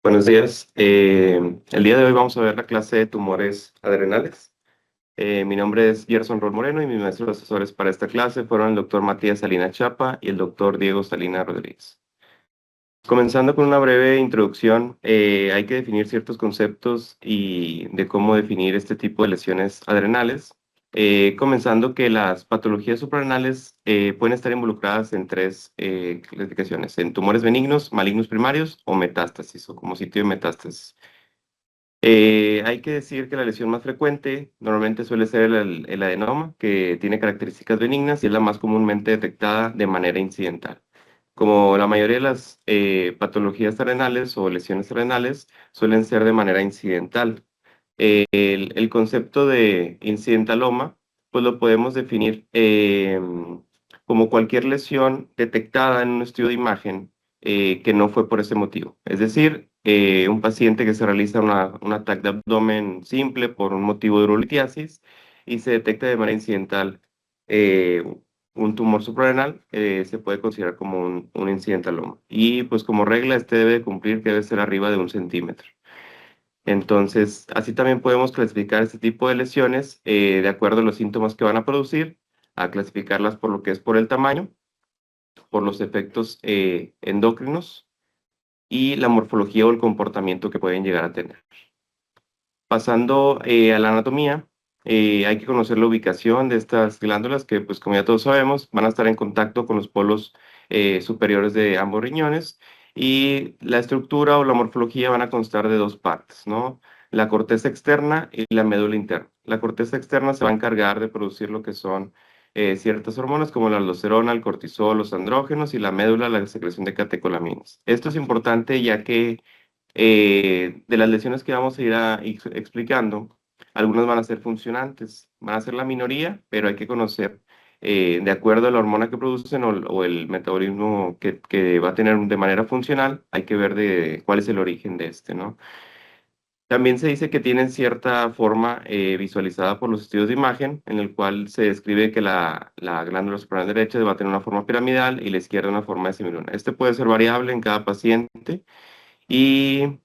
Buenos días. El día de hoy vamos a ver la clase de tumores adrenales. Mi nombre es Gerson Rol Moreno y mis maestros asesores para esta clase fueron el doctor Matías Salina Chapa y el doctor Diego Salina Rodríguez. Comenzando con una breve introducción, hay que definir ciertos conceptos y de cómo definir este tipo de lesiones adrenales. Comenzando que las patologías suprarrenales pueden estar involucradas en tres clasificaciones: en tumores benignos, malignos primarios o metástasis, o como sitio de metástasis. Hay que decir que la lesión más frecuente normalmente suele ser el adenoma, que tiene características benignas y es la más comúnmente detectada de manera incidental. Como la mayoría de las patologías renales o lesiones renales suelen ser de manera incidental. El concepto de incidentaloma, pues lo podemos definir como cualquier lesión detectada en un estudio de imagen que no fue por ese motivo. Es decir, un paciente que se realiza un ataque de abdomen simple por un motivo de urolitiasis y se detecta de manera incidental eh, un tumor suprarrenal, se puede considerar como un incidentaloma. Y pues como regla, este debe cumplir que debe ser arriba de 1 centímetro. Entonces, así también podemos clasificar este tipo de lesiones de acuerdo a los síntomas que van a producir, a clasificarlas por lo que es por el tamaño, por los efectos endocrinos y la morfología o el comportamiento que pueden llegar a tener. Pasando a la anatomía, hay que conocer la ubicación de estas glándulas que, pues como ya todos sabemos, van a estar en contacto con los polos superiores de ambos riñones, y la estructura o la morfología van a constar de dos partes, ¿no? La corteza externa y la médula interna. La corteza externa se va a encargar de producir lo que son ciertas hormonas como la aldosterona, el cortisol, los andrógenos, y la médula la secreción de catecolaminas. Esto es importante ya que de las lesiones que vamos a ir explicando, algunas van a ser funcionantes, van a ser la minoría, pero hay que conocer, de acuerdo a la hormona que producen o el metabolismo que va a tener de manera funcional, hay que ver de cuál es el origen de este, ¿no? También se dice que tienen cierta forma visualizada por los estudios de imagen, en el cual se describe que la glándula suprarrenal derecha va a tener una forma piramidal y la izquierda una forma de semiluna. Este puede ser variable en cada paciente. Y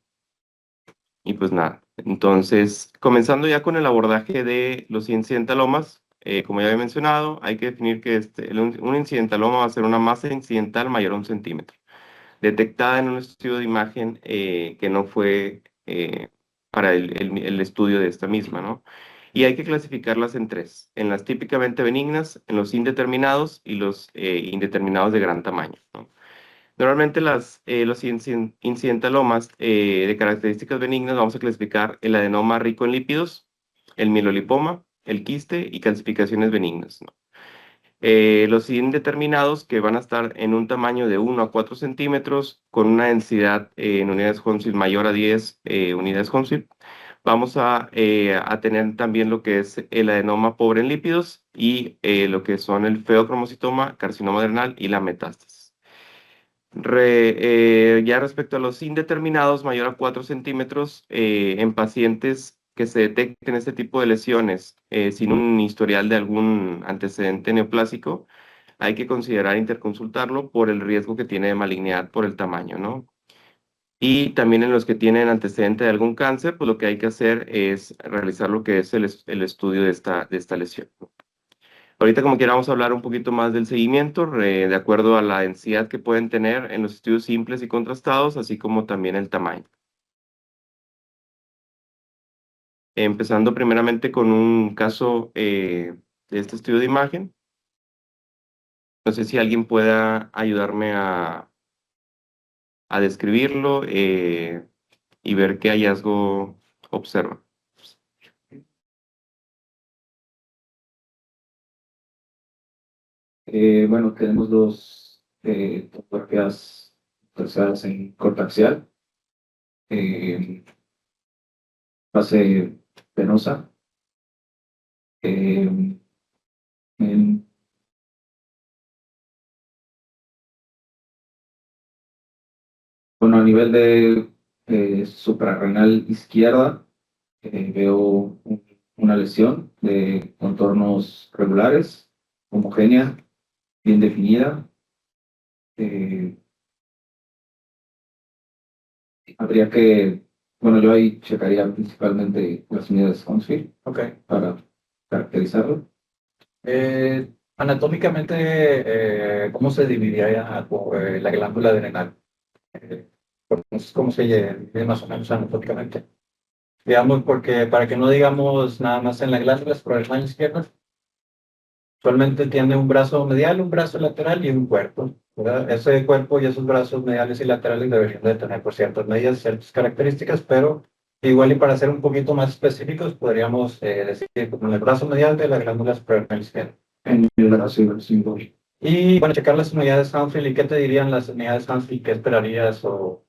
y pues nada, entonces, comenzando ya con el abordaje de los incidentalomas, como ya había mencionado, hay que definir que un incidentaloma va a ser una masa incidental mayor a 1 centímetro, detectada en un estudio de imagen que no fue para el estudio de esta misma, ¿no? Y hay que clasificarlas en tres: en las típicamente benignas, en los indeterminados y los indeterminados de gran tamaño, ¿no? Normalmente los incidentalomas de características benignas vamos a clasificar el adenoma rico en lípidos, el mielolipoma, el quiste y calcificaciones benignas, ¿no? Los indeterminados, que van a estar en un tamaño de 1 a 4 centímetros con una densidad en unidades Hounsfield mayor a 10 unidades Hounsfield, vamos a tener también lo que es el adenoma pobre en lípidos y lo que son el feocromocitoma, carcinoma adrenal y la metástasis. Ya respecto a los indeterminados, mayor a 4 centímetros, en pacientes que se detecten este tipo de lesiones sin un historial de algún antecedente neoplásico, hay que considerar interconsultarlo por el riesgo que tiene de malignidad por el tamaño, ¿no? Y también en los que tienen antecedente de algún cáncer, pues lo que hay que hacer es realizar lo que es el estudio de esta lesión. Ahorita, como quiera, vamos a hablar un poquito más del seguimiento, de acuerdo a la densidad que pueden tener en los estudios simples y contrastados, así como también el tamaño. Empezando primeramente con un caso de este estudio de imagen. No sé si alguien pueda ayudarme a describirlo y ver qué hallazgo observa. Bueno, tenemos dos topografías trazadas en corte axial, eh, fase venosa. eh, en- bueno, a nivel de suprarrenal izquierda, veo una lesión de contornos regulares, homogénea, bien definida. eh, habría que, bueno, yo ahí checaría principalmente las unidades Hounsfield Ok. para caracterizarlo. Anatómicamente, ¿cómo se dividiría la glándula adrenal? ¿Cómo se divide más o menos anatómicamente? Digamos, porque para que no digamos nada más en la glándula suprarrenal izquierda, usualmente tiene un brazo medial, un brazo lateral y un cuerpo, ¿verdad? Ese cuerpo y esos brazos mediales y laterales deberían de tener por ciertas medidas, ciertas características, pero igual y para ser un poquito más específicos, podríamos decir como en el brazo medial de la glándula suprarrenal izquierda. En el brazo símbolo. Y bueno, checar las unidades Hounsfield, ¿y qué te dirían las unidades Hounsfield? ¿Qué esperarías? O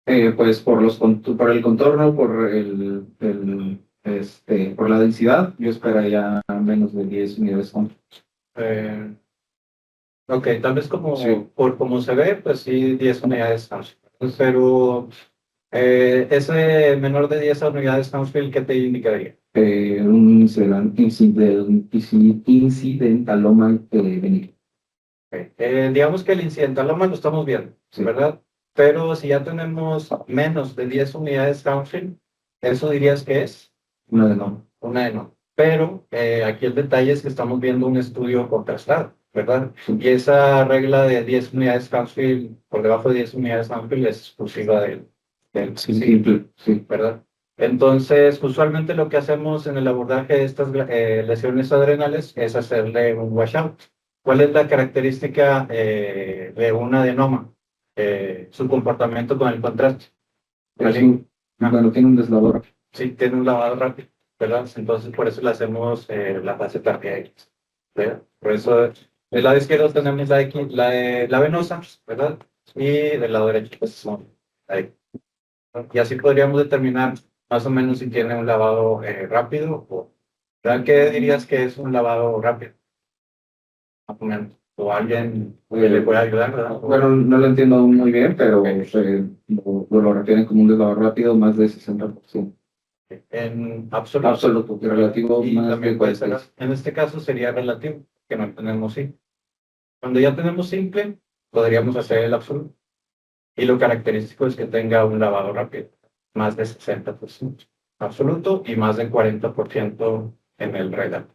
Pues por el contorno, por la densidad, yo esperaría menos de 10 unidades Hounsfield. eh, ok, tal vez como Sí. por como se ve, pues sí, 10 unidades Hounsfield. Pero ese menor de 10 unidades Hounsfield, ¿qué te indicaría? Un incidentaloma benigno. Ok, digamos que el incidentaloma lo estamos viendo, Sí. ¿verdad? Pero si ya tenemos menos de 10 unidades Hounsfield, ¿eso dirías que es? Una de no. Una de no. Pero aquí el detalle es que estamos viendo un estudio contrastado, ¿verdad? Y esa regla de 10 unidades Hounsfield, por debajo de 10 unidades Hounsfield, es exclusiva del Simple, sí. ¿verdad? Entonces, usualmente lo que hacemos en el abordaje de estas lesiones adrenales es hacerle un washout. ¿Cuál es la característica de un adenoma? Su comportamiento con el contraste. Bueno, tiene un deslavor. Sí, tiene un lavado rápido, ¿verdad? Entonces, por eso le hacemos la fase tardía X, ¿verdad? Por eso, del lado izquierdo tenemos la X, la venosa, ¿verdad? Y del lado derecho, pues, son la X. Y así podríamos determinar más o menos si tiene un lavado rápido o, ¿verdad? ¿Qué dirías que es un lavado rápido? Más o menos. O alguien que le pueda ayudar, ¿verdad? Bueno, no lo entiendo aún muy bien, pero Ok. lo refieren como un deslavor rápido más de 60%. En absoluto. Absoluto, y relativo Y más también de puede ser, 46. en este caso sería relativo, que no tenemos sí. Cuando ya tenemos simple, podríamos hacer el absoluto. Y lo característico es que tenga un lavado rápido, más de 60% absoluto y más del 40% en el relativo.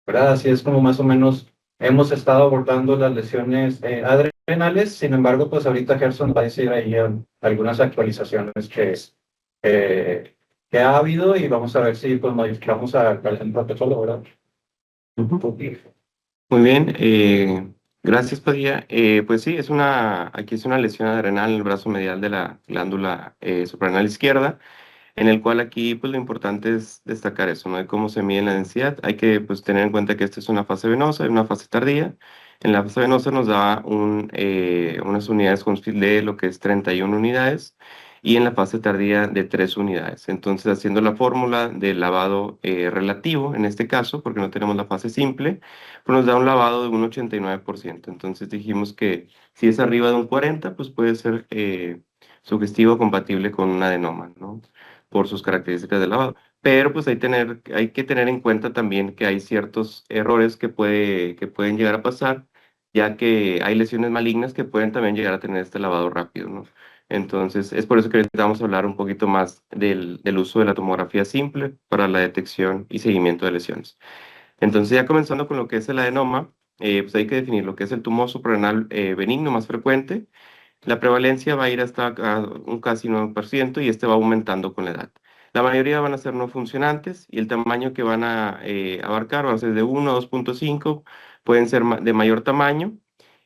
¿Verdad? Así es como más o menos hemos estado abordando las lesiones adrenales. Sin embargo, pues ahorita Gerson va a decir ahí algunas actualizaciones eh, que ha habido y vamos a ver si pues modificamos al protocolo, ¿verdad? Ujú. Muy bien, gracias Padilla. Pues sí, aquí es una lesión adrenal en el brazo medial de la glándula suprarrenal izquierda, en el cual aquí pues lo importante es destacar eso, ¿no? De cómo se mide la densidad. Hay que pues tener en cuenta que esta es una fase venosa y una fase tardía. En la fase venosa nos da unas unidades Hounsfield de lo que es 31 unidades y en la fase tardía de 3 unidades. Entonces, haciendo la fórmula del lavado relativo, en este caso, porque no tenemos la fase simple, pues nos da un lavado de un 89%. Entonces dijimos que si es arriba de un 40, pues puede ser sugestivo o compatible con un adenoma, ¿no? Por sus características de lavado. Pero pues hay que tener en cuenta también que hay ciertos errores que pueden llegar a pasar, ya que hay lesiones malignas que pueden también llegar a tener este lavado rápido, ¿no? Entonces, es por eso que ahorita vamos a hablar un poquito más del uso de la tomografía simple para la detección y seguimiento de lesiones. Entonces, ya comenzando con lo que es el adenoma, pues hay que definir lo que es el tumor suprarrenal benigno más frecuente. La prevalencia va a ir hasta un casi 9% y este va aumentando con la edad. La mayoría van a ser no funcionantes y el tamaño que van a abarcar va a ser de 1 a 2,5, pueden ser de mayor tamaño.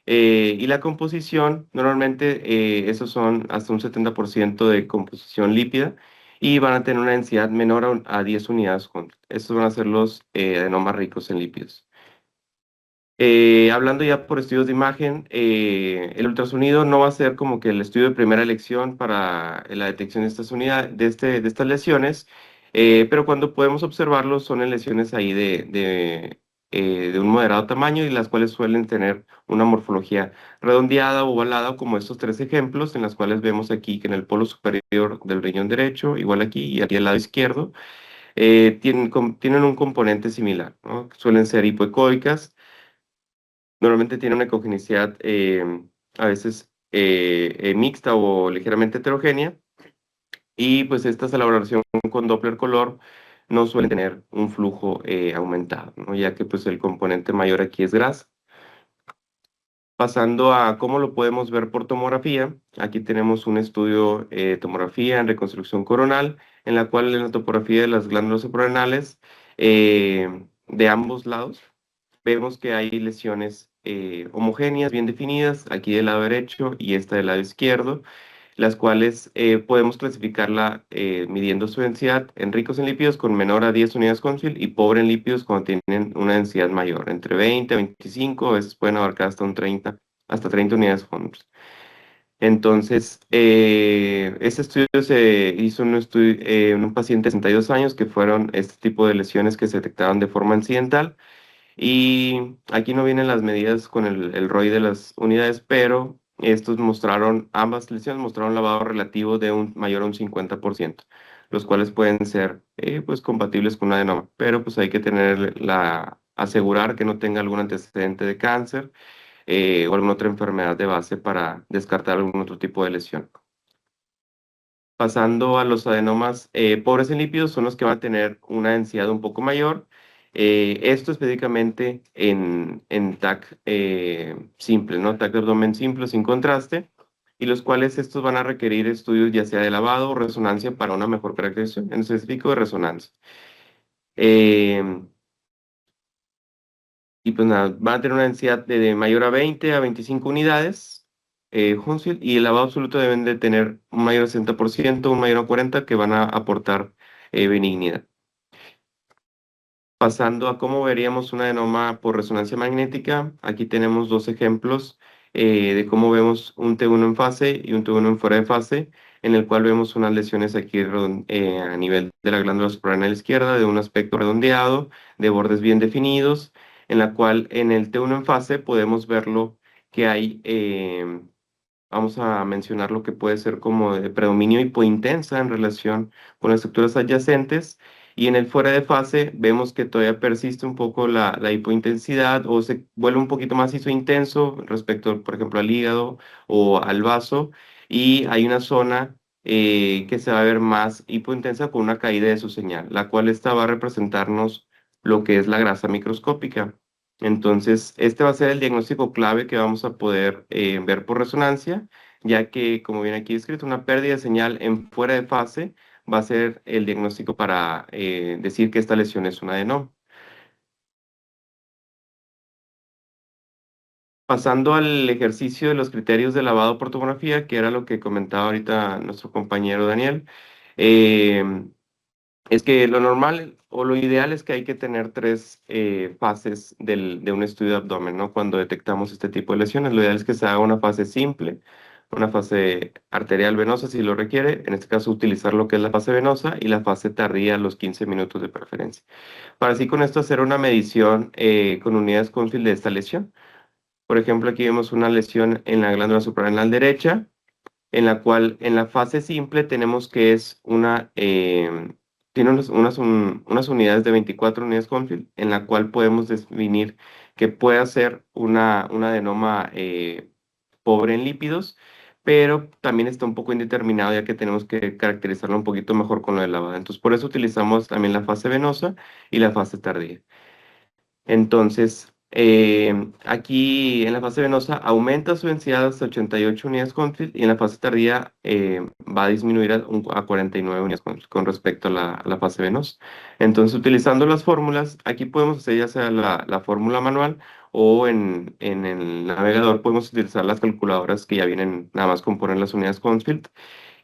Y la composición, normalmente esos son hasta un 70% de composición lípida y van a tener una densidad menor a 10 unidades. Estos van a ser los adenomas ricos en lípidos. Hablando ya por estudios de imagen, el ultrasonido no va a ser como que el estudio de primera elección para la detección de estas unidades, de estas lesiones, pero cuando podemos observarlos son en lesiones ahí de un moderado tamaño y las cuales suelen tener una morfología redondeada o ovalada, como estos tres ejemplos, en las cuales vemos aquí que en el polo superior del riñón derecho, igual aquí y aquí al lado izquierdo, tienen un componente similar, ¿no? Suelen ser hipoecoicas. Normalmente tiene una ecogenicidad a veces mixta o ligeramente heterogénea. Y pues estas elaboración con Doppler color no suelen tener un flujo aumentado, ¿no? Ya que pues el componente mayor aquí es grasa. Pasando a cómo lo podemos ver por tomografía, aquí tenemos un estudio tomografía en reconstrucción coronal, en la cual en la topografía de las glándulas suprarrenales de ambos lados vemos que hay lesiones homogéneas, bien definidas, aquí del lado derecho y esta del lado izquierdo, las cuales podemos clasificarla midiendo su densidad en ricos en lípidos con menor a 10 unidades Hounsfield y pobre en lípidos cuando tienen una densidad mayor, entre 20 a 25, a veces pueden abarcar hasta un 30, hasta 30 unidades Hounsfield. Entonces, este estudio se hizo en un, en un paciente de 62 años que fueron este tipo de lesiones que se detectaron de forma incidental y aquí no vienen las medidas con el ROI de las unidades, pero estos mostraron, ambas lesiones mostraron lavado relativo de un mayor a un 50%, los cuales pueden ser pues compatibles con un adenoma, pero pues hay que tener asegurar que no tenga algún antecedente de cáncer o alguna otra enfermedad de base para descartar algún otro tipo de lesión. Pasando a los adenomas pobres en lípidos, son los que van a tener una densidad un poco mayor. Esto específicamente en TAC simple, ¿no? TAC de abdomen simple sin contraste, y los cuales estos van a requerir estudios ya sea de lavado o resonancia para una mejor caracterización, en específico de resonancia. Eh, y pues nada, van a tener una densidad de mayor a 20 a 25 unidades Hounsfield, y el lavado absoluto deben de tener un mayor a 60%, un mayor a 40%, que van a aportar benignidad. Pasando a cómo veríamos un adenoma por resonancia magnética, aquí tenemos dos ejemplos de cómo vemos un T1 en fase y un T1 en fuera de fase, en el cual vemos unas lesiones aquí a nivel de la glándula suprarrenal izquierda, de un aspecto redondeado, de bordes bien definidos, en la cual en el T1 en fase podemos verlo que hay, vamos a mencionar lo que puede ser como de predominio hipointensa en relación con las estructuras adyacentes. Y en el fuera de fase vemos que todavía persiste un poco la hipointensidad o se vuelve un poquito más intenso respecto, por ejemplo, al hígado o al vaso. Y hay una zona que se va a ver más hipointensa con una caída de su señal, la cual esta va a representarnos lo que es la grasa microscópica. Entonces, este va a ser el diagnóstico clave que vamos a poder ver por resonancia, ya que, como viene aquí escrito, una pérdida de señal en fuera de fase va a ser el diagnóstico para decir que esta lesión es un adenoma. Pasando al ejercicio de los criterios de lavado por tomografía, que era lo que comentaba ahorita nuestro compañero Daniel, eh, es que lo normal o lo ideal es que hay que tener tres fases de un estudio de abdomen, ¿no? Cuando detectamos este tipo de lesiones, lo ideal es que se haga una fase simple, una fase arterial venosa si lo requiere, en este caso utilizar lo que es la fase venosa y la fase tardía a los 15 minutos de preferencia. Para así con esto hacer una medición con unidades Confil de esta lesión. Por ejemplo, aquí vemos una lesión en la glándula suprarrenal derecha, en la cual en la fase simple tenemos que es tiene unas unidades de 24 unidades Confil, en la cual podemos definir que puede ser un adenoma pobre en lípidos, pero también está un poco indeterminado ya que tenemos que caracterizarlo un poquito mejor con lo de lavada. Entonces, por eso utilizamos también la fase venosa y la fase tardía. Entonces, aquí en la fase venosa aumenta su densidad hasta 88 unidades Hounsfield y en la fase tardía va a disminuir a 49 unidades Hounsfield con respecto a la fase venosa. Entonces, utilizando las fórmulas, aquí podemos hacer ya sea la fórmula manual o en el navegador podemos utilizar las calculadoras que ya vienen nada más con poner las unidades Hounsfield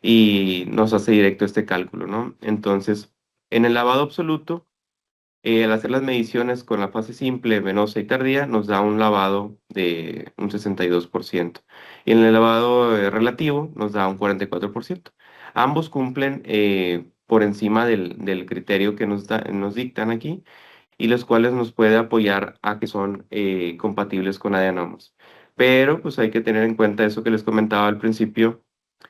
y nos hace directo este cálculo, ¿no? Entonces, en el lavado absoluto, al hacer las mediciones con la fase simple, venosa y tardía, nos da un lavado de un 62%. Y en el lavado relativo nos da un 44%. Ambos cumplen por encima del criterio que nos dictan aquí y los cuales nos puede apoyar a que son compatibles con adenomas. Pero pues hay que tener en cuenta eso que les comentaba al principio,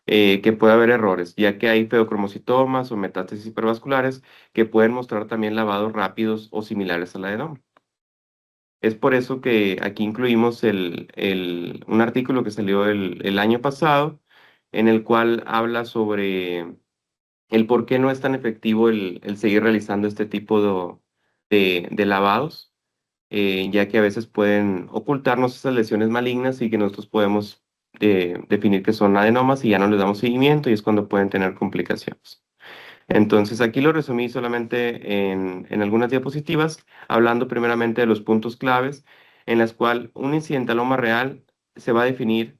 que puede haber errores, ya que hay feocromocitomas o metástasis hipervasculares que pueden mostrar también lavados rápidos o similares al adenoma. Es por eso que aquí incluimos un artículo que salió el año pasado, en el cual habla sobre el por qué no es tan efectivo el seguir realizando este tipo de lavados, ya que a veces pueden ocultarnos esas lesiones malignas y que nosotros podemos definir que son adenomas y ya no les damos seguimiento y es cuando pueden tener complicaciones. Entonces, aquí lo resumí solamente en algunas diapositivas, hablando primeramente de los puntos claves, en las cuales un incidentaloma real se va a definir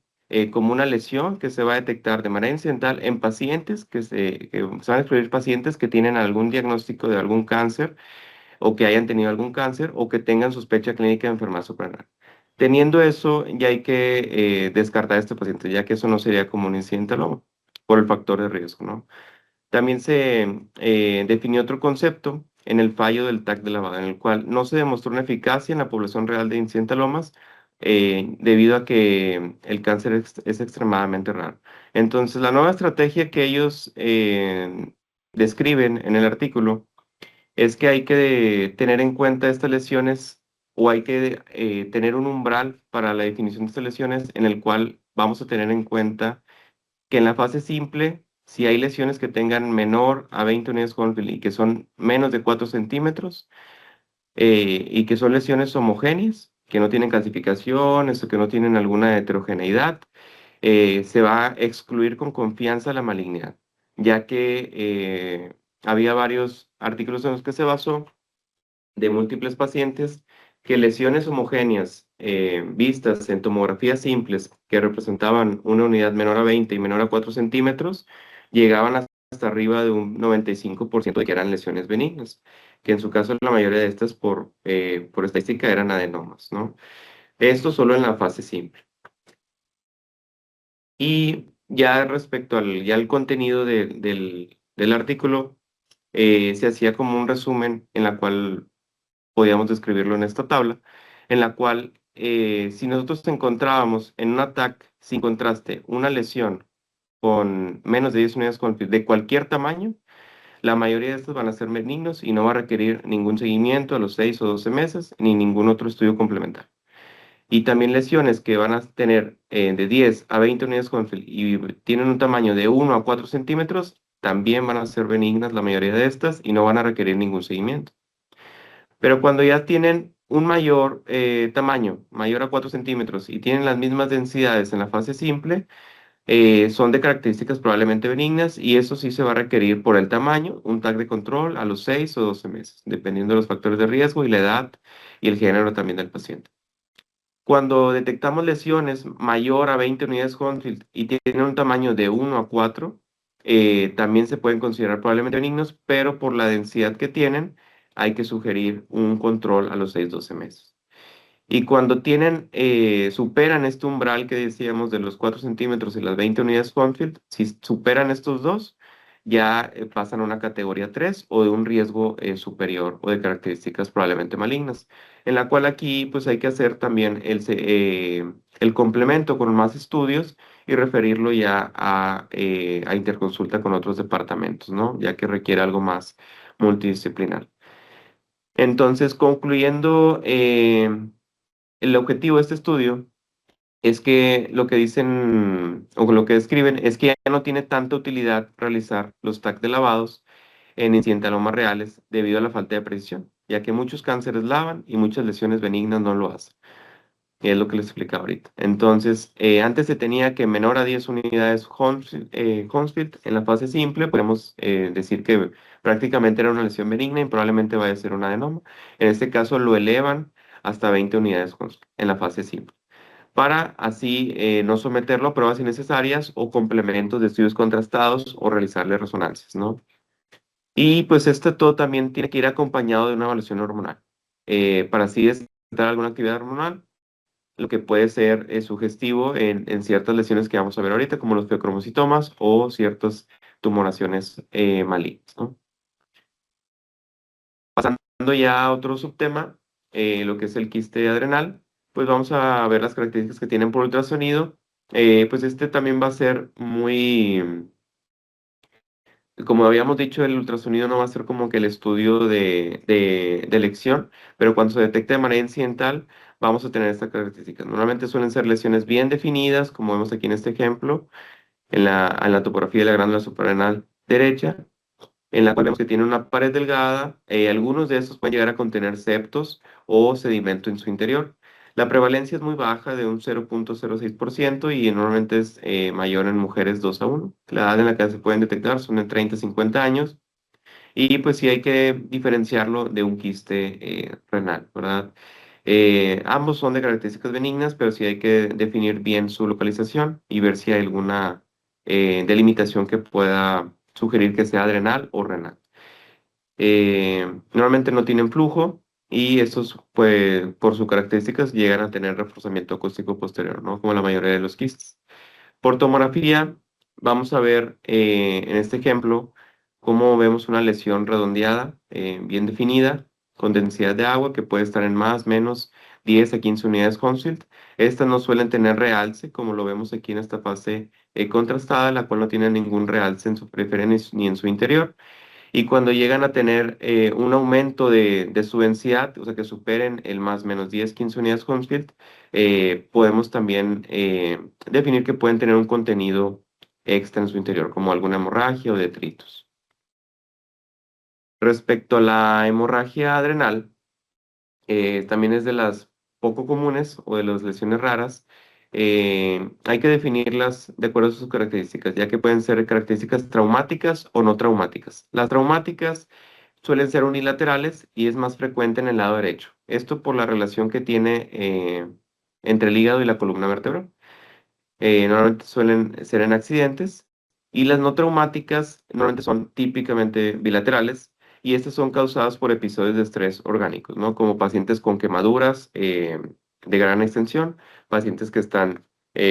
como una lesión que se va a detectar de manera incidental en pacientes que se van a excluir pacientes que tienen algún diagnóstico de algún cáncer o que hayan tenido algún cáncer o que tengan sospecha clínica de enfermedad suprarrenal. Teniendo eso, ya hay que descartar a este paciente, ya que eso no sería como un incidentaloma por el factor de riesgo, ¿no? También se definió otro concepto en el fallo del TAC de lavado, en el cual no se demostró una eficacia en la población real de incidentalomas debido a que el cáncer es extremadamente raro. Entonces, la nueva estrategia que ellos describen en el artículo es que hay que tener en cuenta estas lesiones o hay que tener un umbral para la definición de estas lesiones en el cual vamos a tener en cuenta que en la fase simple, si hay lesiones que tengan menor a 20 unidades Hornfield y que son menos de 4 centímetros y que son lesiones homogéneas, que no tienen calcificaciones o que no tienen alguna heterogeneidad, se va a excluir con confianza la malignidad, ya que había varios artículos en los que se basó de múltiples pacientes que lesiones homogéneas vistas en tomografías simples que representaban una unidad menor a 20 y menor a 4 centímetros, llegaban hasta arriba de un 95% de que eran lesiones benignas, que en su caso la mayoría de estas por estadística eran adenomas, ¿no? Esto solo en la fase simple. Y ya respecto al contenido del artículo, se hacía como un resumen en la cual podíamos describirlo en esta tabla, en la cual si nosotros encontrábamos en un ataque sin contraste una lesión con menos de 10 unidades de cualquier tamaño, la mayoría de estos van a ser benignos y no va a requerir ningún seguimiento a los 6 o 12 meses ni ningún otro estudio complementario. Y también lesiones que van a tener de 10 a 20 unidades Hornfield y tienen un tamaño de 1 a 4 centímetros, también van a ser benignas la mayoría de estas y no van a requerir ningún seguimiento. Pero cuando ya tienen un mayor tamaño, mayor a 4 centímetros, y tienen las mismas densidades en la fase simple, son de características probablemente benignas y eso sí se va a requerir por el tamaño, un tag de control a los 6 o 12 meses, dependiendo de los factores de riesgo y la edad y el género también del paciente. Cuando detectamos lesiones mayor a 20 unidades Hornfield y tienen un tamaño de 1 a 4, también se pueden considerar probablemente benignos, pero por la densidad que tienen, hay que sugerir un control a los 6 12 meses. Y cuando superan este umbral que decíamos de los 4 centímetros y las 20 unidades Hornfield, si superan estos dos, ya pasan a una categoría 3 o de un riesgo superior o de características probablemente malignas, en la cual aquí pues hay que hacer también el complemento con más estudios y referirlo ya a interconsulta con otros departamentos, ¿no? Ya que requiere algo más multidisciplinar. Entonces, concluyendo, el objetivo de este estudio es que lo que dicen o lo que describen es que ya no tiene tanta utilidad realizar los TAC de lavados en incidentalomas reales debido a la falta de precisión, ya que muchos cánceres lavan y muchas lesiones benignas no lo hacen. Es lo que les explicaba ahorita. Entonces, antes se tenía que menor a 10 unidades Hounsfield en la fase simple, podemos decir que prácticamente era una lesión benigna y probablemente vaya a ser un adenoma. En este caso lo elevan hasta 20 unidades Hounsfield en la fase simple, para así no someterlo a pruebas innecesarias o complementos de estudios contrastados o realizarle resonancias, ¿no? Y pues todo también tiene que ir acompañado de una evaluación hormonal, para así detectar alguna actividad hormonal lo que puede ser sugestivo en ciertas lesiones que vamos a ver ahorita, como los feocromocitomas o ciertas tumoraciones malignas, ¿no? Pasando ya a otro subtema, lo que es el quiste adrenal, pues vamos a ver las características que tienen por ultrasonido. Pues este también va a ser muy, como habíamos dicho, el ultrasonido no va a ser como que el estudio de elección, pero cuando se detecte de manera incidental, vamos a tener estas características. Normalmente suelen ser lesiones bien definidas, como vemos aquí en este ejemplo, en la topografía de la glándula suprarrenal derecha, en la cual vemos que tiene una pared delgada. Algunos de estos pueden llegar a contener septos o sedimento en su interior. La prevalencia es muy baja, de un 0.06%, y normalmente es mayor en mujeres 2:1. La edad en la que se pueden detectar son de 30 a 50 años. Y pues sí hay que diferenciarlo de un quiste renal, ¿verdad? Ambos son de características benignas, pero sí hay que definir bien su localización y ver si hay alguna delimitación que pueda sugerir que sea adrenal o renal. Normalmente no tienen flujo y estos, pues, por sus características, llegan a tener reforzamiento acústico posterior, ¿no? Como la mayoría de los quistes. Por tomografía, vamos a ver en este ejemplo cómo vemos una lesión redondeada, bien definida, con densidad de agua que puede estar en más, menos 10 a 15 unidades Hounsfield. Estas no suelen tener realce, como lo vemos aquí en esta fase contrastada, la cual no tiene ningún realce en su periferia ni en su interior. Y cuando llegan a tener un aumento de su densidad, o sea, que superen el más menos 10, 15 unidades Hounsfield, podemos también definir que pueden tener un contenido extra en su interior, como alguna hemorragia o detritos. Respecto a la hemorragia adrenal, también es de las poco comunes o de las lesiones raras. Hay que definirlas de acuerdo a sus características, ya que pueden ser características traumáticas o no traumáticas. Las traumáticas suelen ser unilaterales y es más frecuente en el lado derecho. Esto por la relación que tiene entre el hígado y la columna vertebral. Normalmente suelen ser en accidentes, y las no traumáticas normalmente son típicamente bilaterales, y estas son causadas por episodios de estrés orgánicos, ¿no? Como pacientes con quemaduras de gran extensión, pacientes que están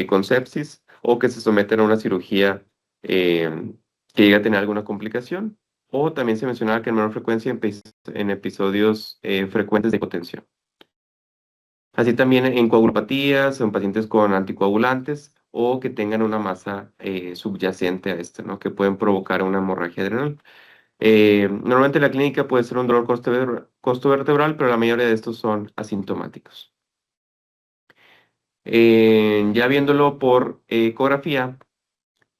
con sepsis o que se someten a una cirugía que llega a tener alguna complicación, o también se mencionaba que en menor frecuencia en episodios frecuentes de hipotensión. Así también en coagulopatías, en pacientes con anticoagulantes o que tengan una masa subyacente a este, ¿no? Que pueden provocar una hemorragia adrenal. Normalmente la clínica puede ser un dolor costovertebral, pero la mayoría de estos son asintomáticos. Ya viéndolo por ecografía,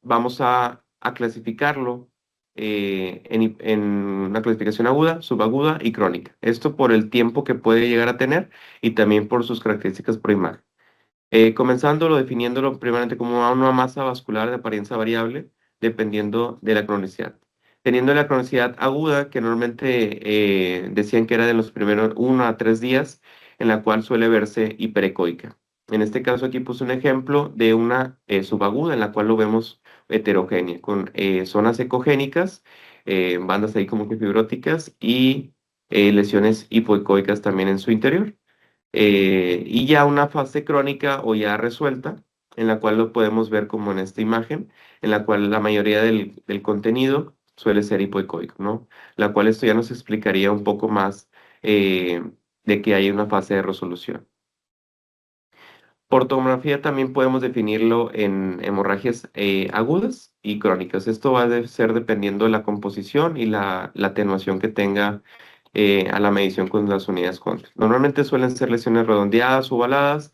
vamos a clasificarlo en una clasificación aguda, subaguda y crónica. Esto por el tiempo que puede llegar a tener y también por sus características primarias. Comenzándolo, definiéndolo primeramente como una masa vascular de apariencia variable, dependiendo de la cronicidad. Teniendo la cronicidad aguda, que normalmente decían que era de los primeros 1 a 3 días, en la cual suele verse hiperecoica. En este caso aquí puse un ejemplo de una subaguda, en la cual lo vemos heterogénea, con zonas ecogénicas, bandas ahí como que fibróticas, y lesiones hipoecoicas también en su interior. Y ya una fase crónica o ya resuelta, en la cual lo podemos ver como en esta imagen, en la cual la mayoría del contenido suele ser hipoecoico, ¿no? La cual esto ya nos explicaría un poco más de que hay una fase de resolución. Por tomografía también podemos definirlo en hemorragias agudas y crónicas. Esto va a ser dependiendo de la composición y la atenuación que tenga a la medición con las unidades Hounsfield. Normalmente suelen ser lesiones redondeadas o ovaladas,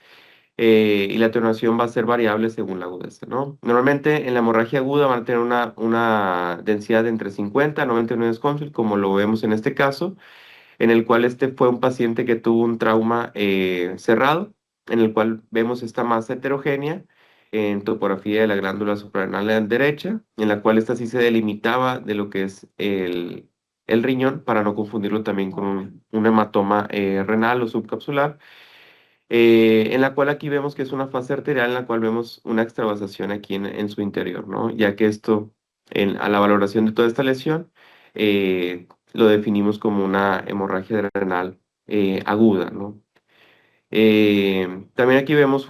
y la atenuación va a ser variable según la agudeza, ¿no? Normalmente en la hemorragia aguda van a tener una densidad de entre 50 a 90 unidades Hounsfield, como lo vemos en este caso, en el cual este fue un paciente que tuvo un trauma cerrado, en el cual vemos esta masa heterogénea en topografía de la glándula suprarrenal derecha, en la cual esta sí se delimitaba de lo que es el riñón, para no confundirlo también con un hematoma renal o subcapsular, en la cual aquí vemos que es una fase arterial en la cual vemos una extravasación aquí en su interior, ¿no? Ya que esto, a la valoración de toda esta lesión, lo definimos como una hemorragia renal aguda, ¿no? También aquí vemos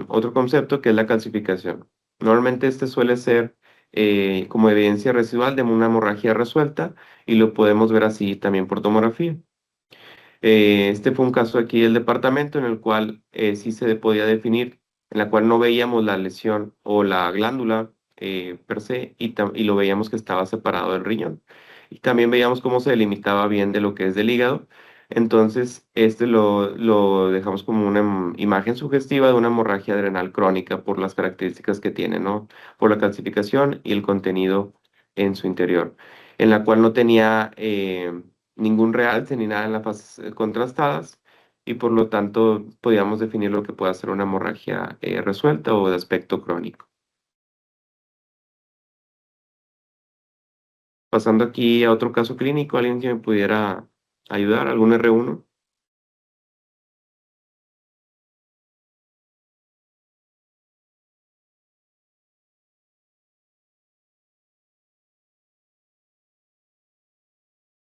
otro concepto que es la calcificación. Normalmente este suele ser como evidencia residual de una hemorragia resuelta, y lo podemos ver así también por tomografía. Este fue un caso aquí del departamento en el cual sí se podía definir, en la cual no veíamos la lesión o la glándula per se, y lo veíamos que estaba separado del riñón. Y también veíamos cómo se delimitaba bien de lo que es del hígado. Entonces, este lo dejamos como una imagen sugestiva de una hemorragia adrenal crónica por las características que tiene, ¿no? Por la calcificación y el contenido en su interior. en la cual no tenía ningún realce ni nada en las fases contrastadas, y por lo tanto podíamos definir lo que puede ser una hemorragia resuelta o de aspecto crónico. Pasando aquí a otro caso clínico, ¿alguien que me pudiera ayudar? ¿Algún R1?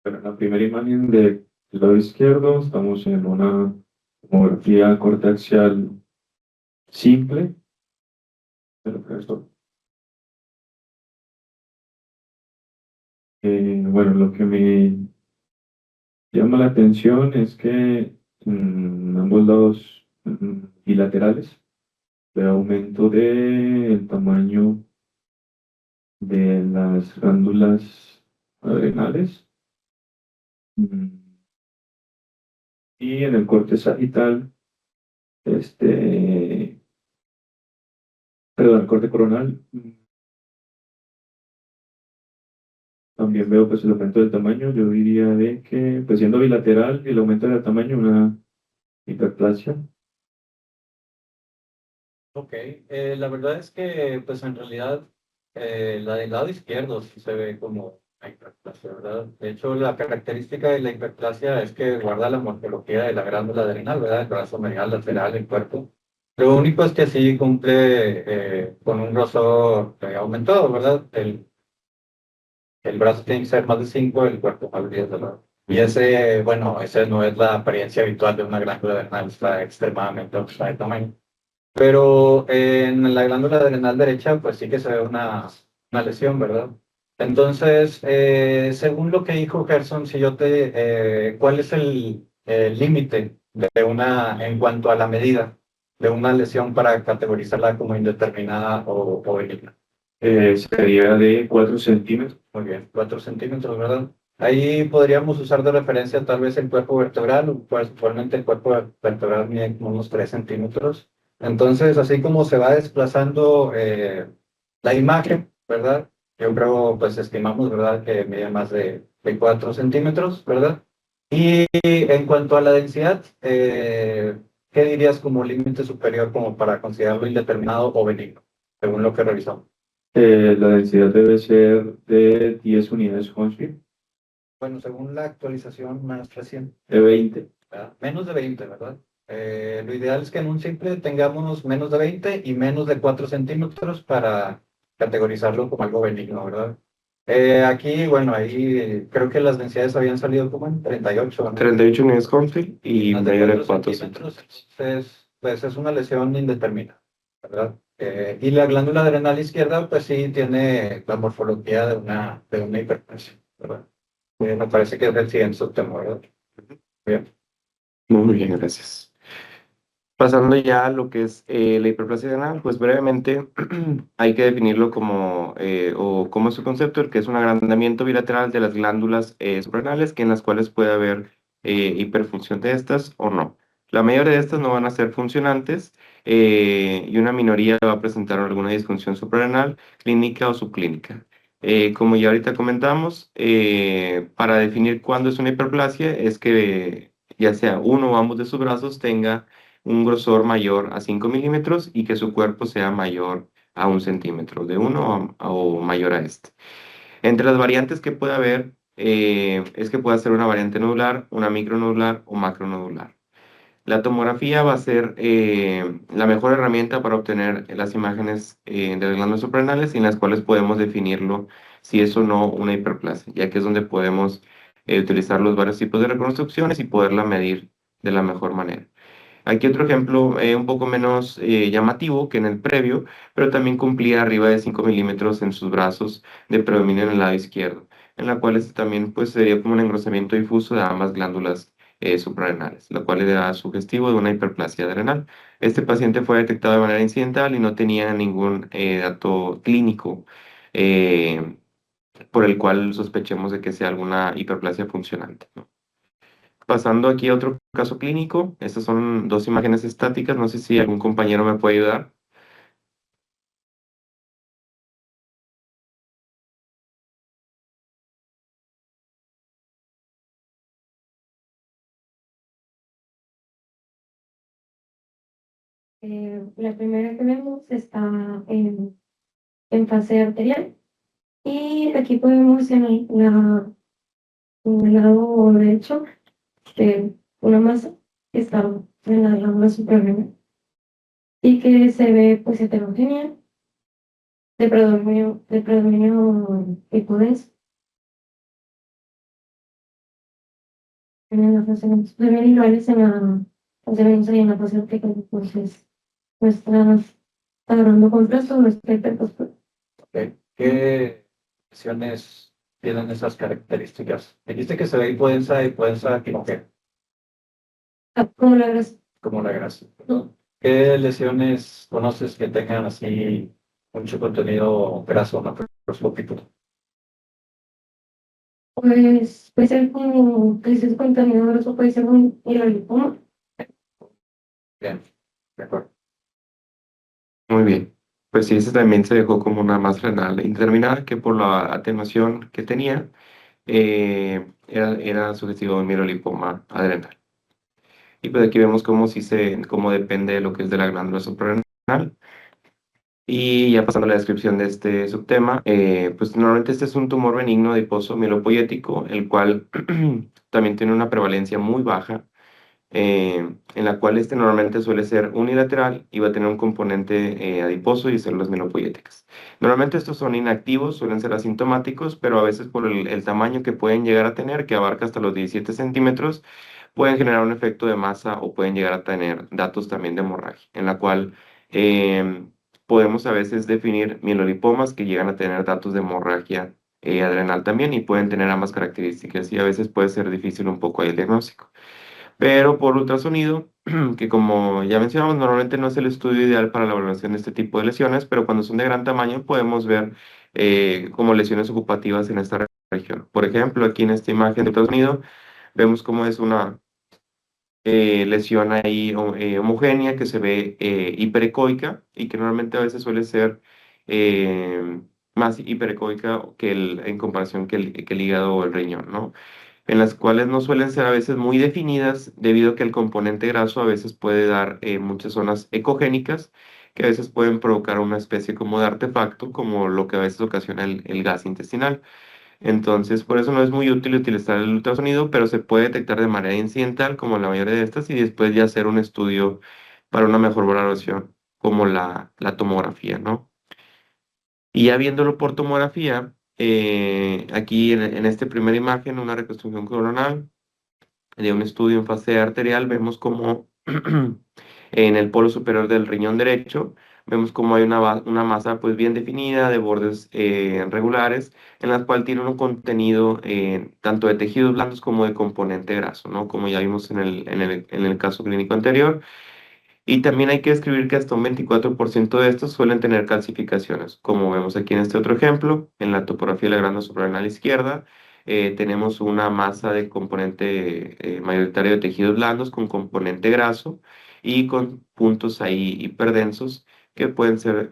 Pero en la primera imagen del lado izquierdo estamos en una tomografía corte axial simple. Pero esto, bueno, lo que me llama la atención es que en ambos lados bilaterales veo aumento del tamaño de las glándulas adrenales. Mm, Y en el corte sagital, este, perdón, el corte coronal, también veo pues el aumento del tamaño. Yo diría de que, pues siendo bilateral, el aumento del tamaño, una hiperplasia. Ok, la verdad es que, pues en realidad, la del lado izquierdo sí se ve como una hiperplasia, ¿verdad? De hecho, la característica de la hiperplasia es que guarda la morfología de la glándula adrenal, ¿verdad? El brazo medial lateral, el cuerpo. Lo único es que sí cumple con un grosor aumentado, ¿verdad? El brazo tiene que ser más de 5, el cuerpo más de 10, ¿verdad? Y ese, bueno, ese no es la apariencia habitual de una glándula adrenal, está extremadamente aumentada de tamaño. Pero en la glándula adrenal derecha, pues sí que se ve una lesión, ¿verdad? Entonces, según lo que dijo Gerson, si yo ¿cuál es el límite de una, en cuanto a la medida de una lesión para categorizarla como indeterminada o benigna? Sería de 4 centímetros. Muy bien, 4 centímetros, ¿verdad? Ahí podríamos usar de referencia tal vez el cuerpo vertebral, pues actualmente el cuerpo vertebral mide como unos 3 centímetros. Entonces, así como se va desplazando la imagen, ¿verdad? Yo creo, pues estimamos, ¿verdad? Que mide más de 4 centímetros, ¿verdad? Y en cuanto a la densidad, ¿qué dirías como límite superior como para considerarlo indeterminado o benigno, según lo que revisamos? La densidad debe ser de 10 unidades Hounsfield, Bueno, según la actualización más reciente, de 20. ¿verdad? Menos de 20, ¿verdad? Lo ideal es que en un simple tengamos menos de 20 y menos de 4 centímetros para categorizarlo como algo benigno, ¿verdad? Aquí, bueno, ahí creo que las densidades habían salido como en 38, ¿no? 38 unidades Hounsfield y Más de medio de 4 4 centímetros, centímetros. entonces, pues es una lesión indeterminada, ¿verdad? Y la glándula adrenal izquierda, pues sí tiene la morfología de una hipertensión, ¿verdad? Me parece que es el siguiente subtema, ¿verdad? Bien. Muy bien, gracias. Pasando ya a lo que es la hiperplasia adrenal, pues brevemente hay que definirlo como, o como es su concepto, el que es un agrandamiento bilateral de las glándulas suprarrenales, que en las cuales puede haber hiperfunción de estas o no. La mayoría de estas no van a ser funcionantes y una minoría va a presentar alguna disfunción suprarrenal, clínica o subclínica. Como ya ahorita comentamos, para definir cuándo es una hiperplasia es que ya sea uno o ambos de sus brazos tenga un grosor mayor a 5 milímetros y que su cuerpo sea mayor a 1 centímetro, de uno o mayor a este. Entre las variantes que puede haber es que puede ser una variante nodular, una micronodular o macronodular. La tomografía va a ser la mejor herramienta para obtener las imágenes de las glándulas suprarrenales y en las cuales podemos definirlo si es o no una hiperplasia, ya que es donde podemos utilizar los varios tipos de reconstrucciones y poderla medir de la mejor manera. Aquí otro ejemplo un poco menos llamativo que en el previo, pero también cumplía arriba de 5 milímetros en sus brazos de predominio en el lado izquierdo, en la cual este también pues, sería como un engrosamiento difuso de ambas glándulas suprarrenales, lo cual le da sugestivo de una hiperplasia adrenal. Este paciente fue detectado de manera incidental y no tenía ningún dato clínico eh, por el cual sospechemos de que sea alguna hiperplasia funcionante, ¿no? Pasando aquí a otro caso clínico, estas son dos imágenes estáticas, no sé si algún compañero me puede ayudar. La primera que vemos está en fase arterial y aquí podemos en el lado derecho una masa que está en la rama superior y que se ve pues heterogénea de predominio hipodenso. En la fase se ven iguales en la fase venosa y en la fase arterial, entonces nuestra está agarrando compuesto nuestra hiperfosfato. Ok. ¿Qué lesiones tienen esas características? Dijiste que se ve hipodensa quinogénica, Como la grasa. como la grasa. ¿No? ¿Qué lesiones conoces que tengan así mucho contenido graso macroscópico? Pues puede ser como crisis contaminador, eso puede ser un mielolipoma. Bien, de acuerdo. Muy bien. Pues sí, ese también se dejó como una masa renal indeterminada que por la atenuación que tenía era sugestivo de un mielolipoma adrenal. Y pues aquí vemos cómo depende de lo que es de la glándula suprarrenal. Y ya pasando a la descripción de este subtema, pues normalmente este es un tumor benigno adiposo mielopoyético, el cual también tiene una prevalencia muy baja, en la cual este normalmente suele ser unilateral y va a tener un componente adiposo y células mielopoyéticas. Normalmente estos son inactivos, suelen ser asintomáticos, pero a veces por el tamaño que pueden llegar a tener, que abarca hasta los 17 centímetros, pueden generar un efecto de masa o pueden llegar a tener datos también de hemorragia, en la cual podemos a veces definir mielolipomas que llegan a tener datos de hemorragia adrenal también y pueden tener ambas características y a veces puede ser difícil un poco ahí el diagnóstico. Pero por ultrasonido, que como ya mencionamos, normalmente no es el estudio ideal para la valoración de este tipo de lesiones, pero cuando son de gran tamaño podemos ver como lesiones ocupativas en esta región. Por ejemplo, aquí en esta imagen de ultrasonido vemos cómo es una lesión ahí homogénea que se ve hiperecoica y que normalmente a veces suele ser eh, más hiperecoica en comparación que el hígado o el riñón, ¿no? En las cuales no suelen ser a veces muy definidas debido a que el componente graso a veces puede dar muchas zonas ecogénicas que a veces pueden provocar una especie como de artefacto, como lo que a veces ocasiona el gas intestinal. Entonces, por eso no es muy útil utilizar el ultrasonido, pero se puede detectar de manera incidental, como la mayoría de estas, y después ya hacer un estudio para una mejor valoración, como la tomografía, ¿no? Y ya viéndolo por tomografía, aquí en esta primera imagen, una reconstrucción coronal de un estudio en fase arterial, vemos como en el polo superior del riñón derecho, vemos como hay una masa pues bien definida de bordes regulares, en la cual tiene un contenido tanto de tejidos blandos como de componente graso, ¿no? Como ya vimos en el caso clínico anterior. Y también hay que describir que hasta un 24% de estos suelen tener calcificaciones, como vemos aquí en este otro ejemplo, en la topografía de la glándula suprarrenal izquierda, tenemos una masa de componente mayoritario de tejidos blandos con componente graso y con puntos ahí hiperdensos que pueden ser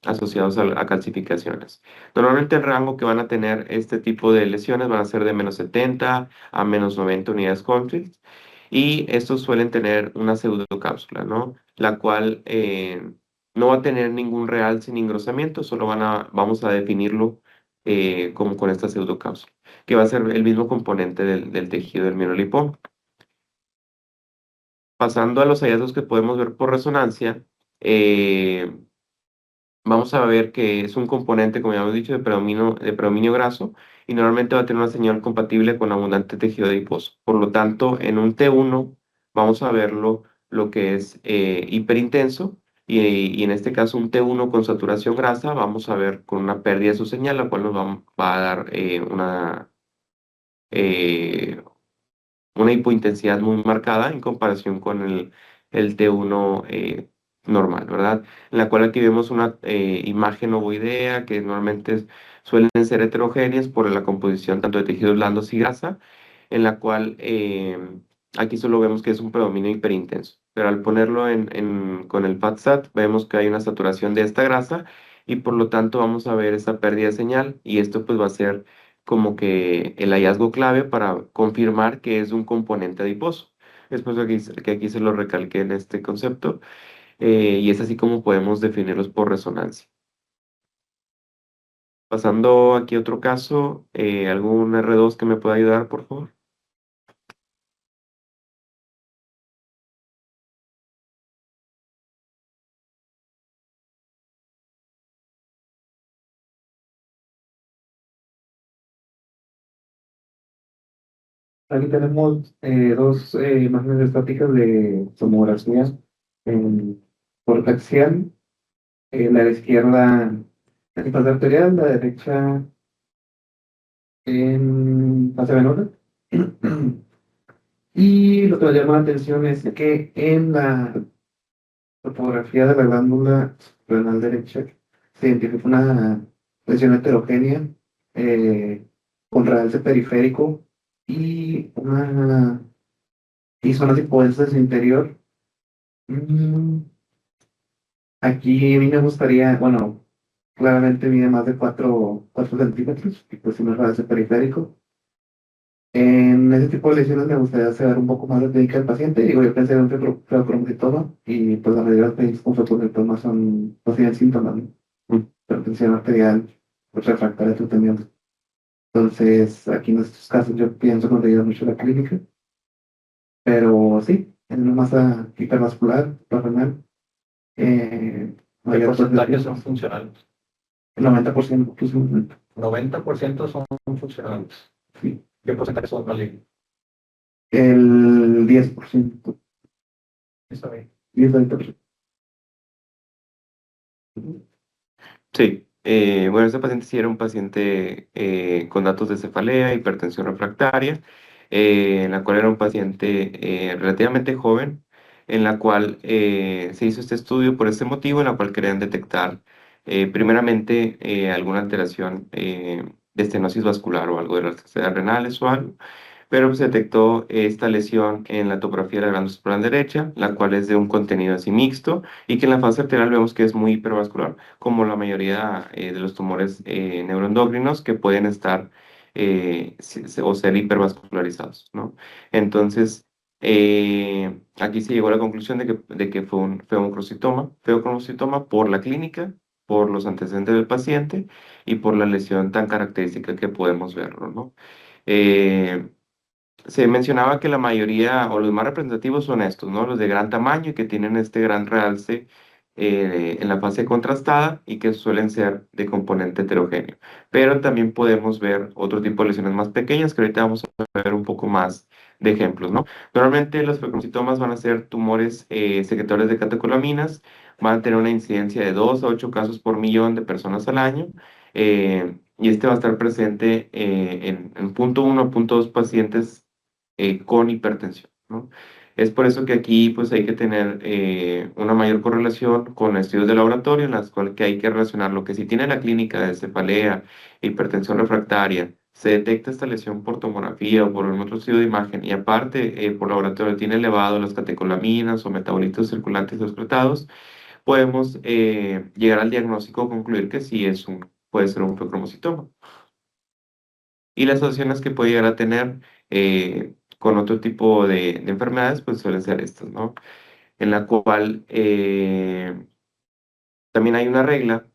asociados a calcificaciones. Normalmente el rango que van a tener este tipo de lesiones van a ser de -70 a -90 unidades Cornfield y estos suelen tener una pseudocápsula, ¿no? La cual no va a tener ningún real sin engrosamiento, solo vamos a definirlo como con esta pseudocápsula, que va a ser el mismo componente del tejido del mielolipoma. Pasando a los hallazgos que podemos ver por resonancia, eh, vamos a ver que es un componente, como ya hemos dicho, de predominio graso y normalmente va a tener una señal compatible con abundante tejido adiposo. Por lo tanto, en un T1 vamos a verlo lo que es hiperintenso y en este caso un T1 con saturación grasa vamos a ver con una pérdida de su señal, la cual va a dar eh, una hipointensidad muy marcada en comparación con el T1 normal, ¿verdad? En la cual aquí vemos una imagen ovoidea que normalmente suelen ser heterogéneas por la composición tanto de tejidos blandos y grasa, en la cual aquí solo vemos que es un predominio hiperintenso, pero al ponerlo con el FATSAT vemos que hay una saturación de esta grasa y por lo tanto vamos a ver esa pérdida de señal y esto pues va a ser como que el hallazgo clave para confirmar que es un componente adiposo. Es por eso que aquí se lo recalqué en este concepto, y es así como podemos definirlos por resonancia. Pasando aquí a otro caso, ¿algún R2 que me pueda ayudar, por favor? Aquí tenemos dos imágenes estáticas de tomografía en corte axial. La de la izquierda en fase arterial, la derecha en fase venosa. Y lo que me llama la atención es que en la topografía de la glándula renal derecha se identifica una lesión heterogénea eh, con realce periférico y y zonas hipoesas interior. Mm, Aquí a mí me gustaría, bueno, claramente mide más de 4 centímetros, y pues si no es realce periférico. En ese tipo de lesiones me gustaría saber un poco más de la clínica del paciente. Digo, yo pensé en un feocromocitoma y pues la mayoría de los pacientes con feocromocitoma no tienen síntomas, ¿no? Mm. Hipertensión arterial, pues refractaria a tratamiento. Entonces, aquí en estos casos yo pienso que nos ayuda mucho la clínica, pero sí, en una masa hipervascular, renal, ¿Qué mayor porcentaje son funcionales? el 90% pues, 90% son funcionales. sí, ¿Qué porcentaje son malignos? el 10%, Está bien. 10-20%. Sí, bueno, este paciente sí era un paciente con datos de cefalea, hipertensión refractaria, en la cual era un paciente relativamente joven, en la cual se hizo este estudio por este motivo, en la cual querían detectar primeramente alguna alteración de estenosis vascular o algo de las arterias renales o algo, pero se detectó esta lesión en la topografía de la glándula suprarrenal derecha, la cual es de un contenido así mixto, y que en la fase arterial vemos que es muy hipervascular, como la mayoría de los tumores neuroendocrinos que pueden estar o ser hipervascularizados, ¿no? Entonces, aquí se llegó a la conclusión de que fue un feocromocitoma por la clínica, por los antecedentes del paciente y por la lesión tan característica que podemos verlo, ¿no? Eh, Se mencionaba que la mayoría o los más representativos son estos, ¿no? Los de gran tamaño y que tienen este gran realce en la fase contrastada y que suelen ser de componente heterogéneo. Pero también podemos ver otro tipo de lesiones más pequeñas que ahorita vamos a ver un poco más de ejemplos, ¿no? Normalmente los feocromocitomas van a ser tumores secretores de catecolaminas, van a tener una incidencia de 2 a 8 casos por millón de personas al año. Y este va a estar presente en punto 1 a punto 2 pacientes con hipertensión, ¿no? Es por eso que aquí pues hay que tener una mayor correlación con estudios de laboratorio en las cuales que hay que relacionar lo que si tiene la clínica de cefalea, hipertensión refractaria, se detecta esta lesión por tomografía o por algún otro estudio de imagen y aparte por laboratorio tiene elevado las catecolaminas o metabolitos circulantes o excretados, podemos llegar al diagnóstico o concluir que sí puede ser un feocromocitoma. Y las asociaciones que puede llegar a tener con otro tipo de enfermedades, pues suelen ser estas, ¿no? En la cual también hay una regla,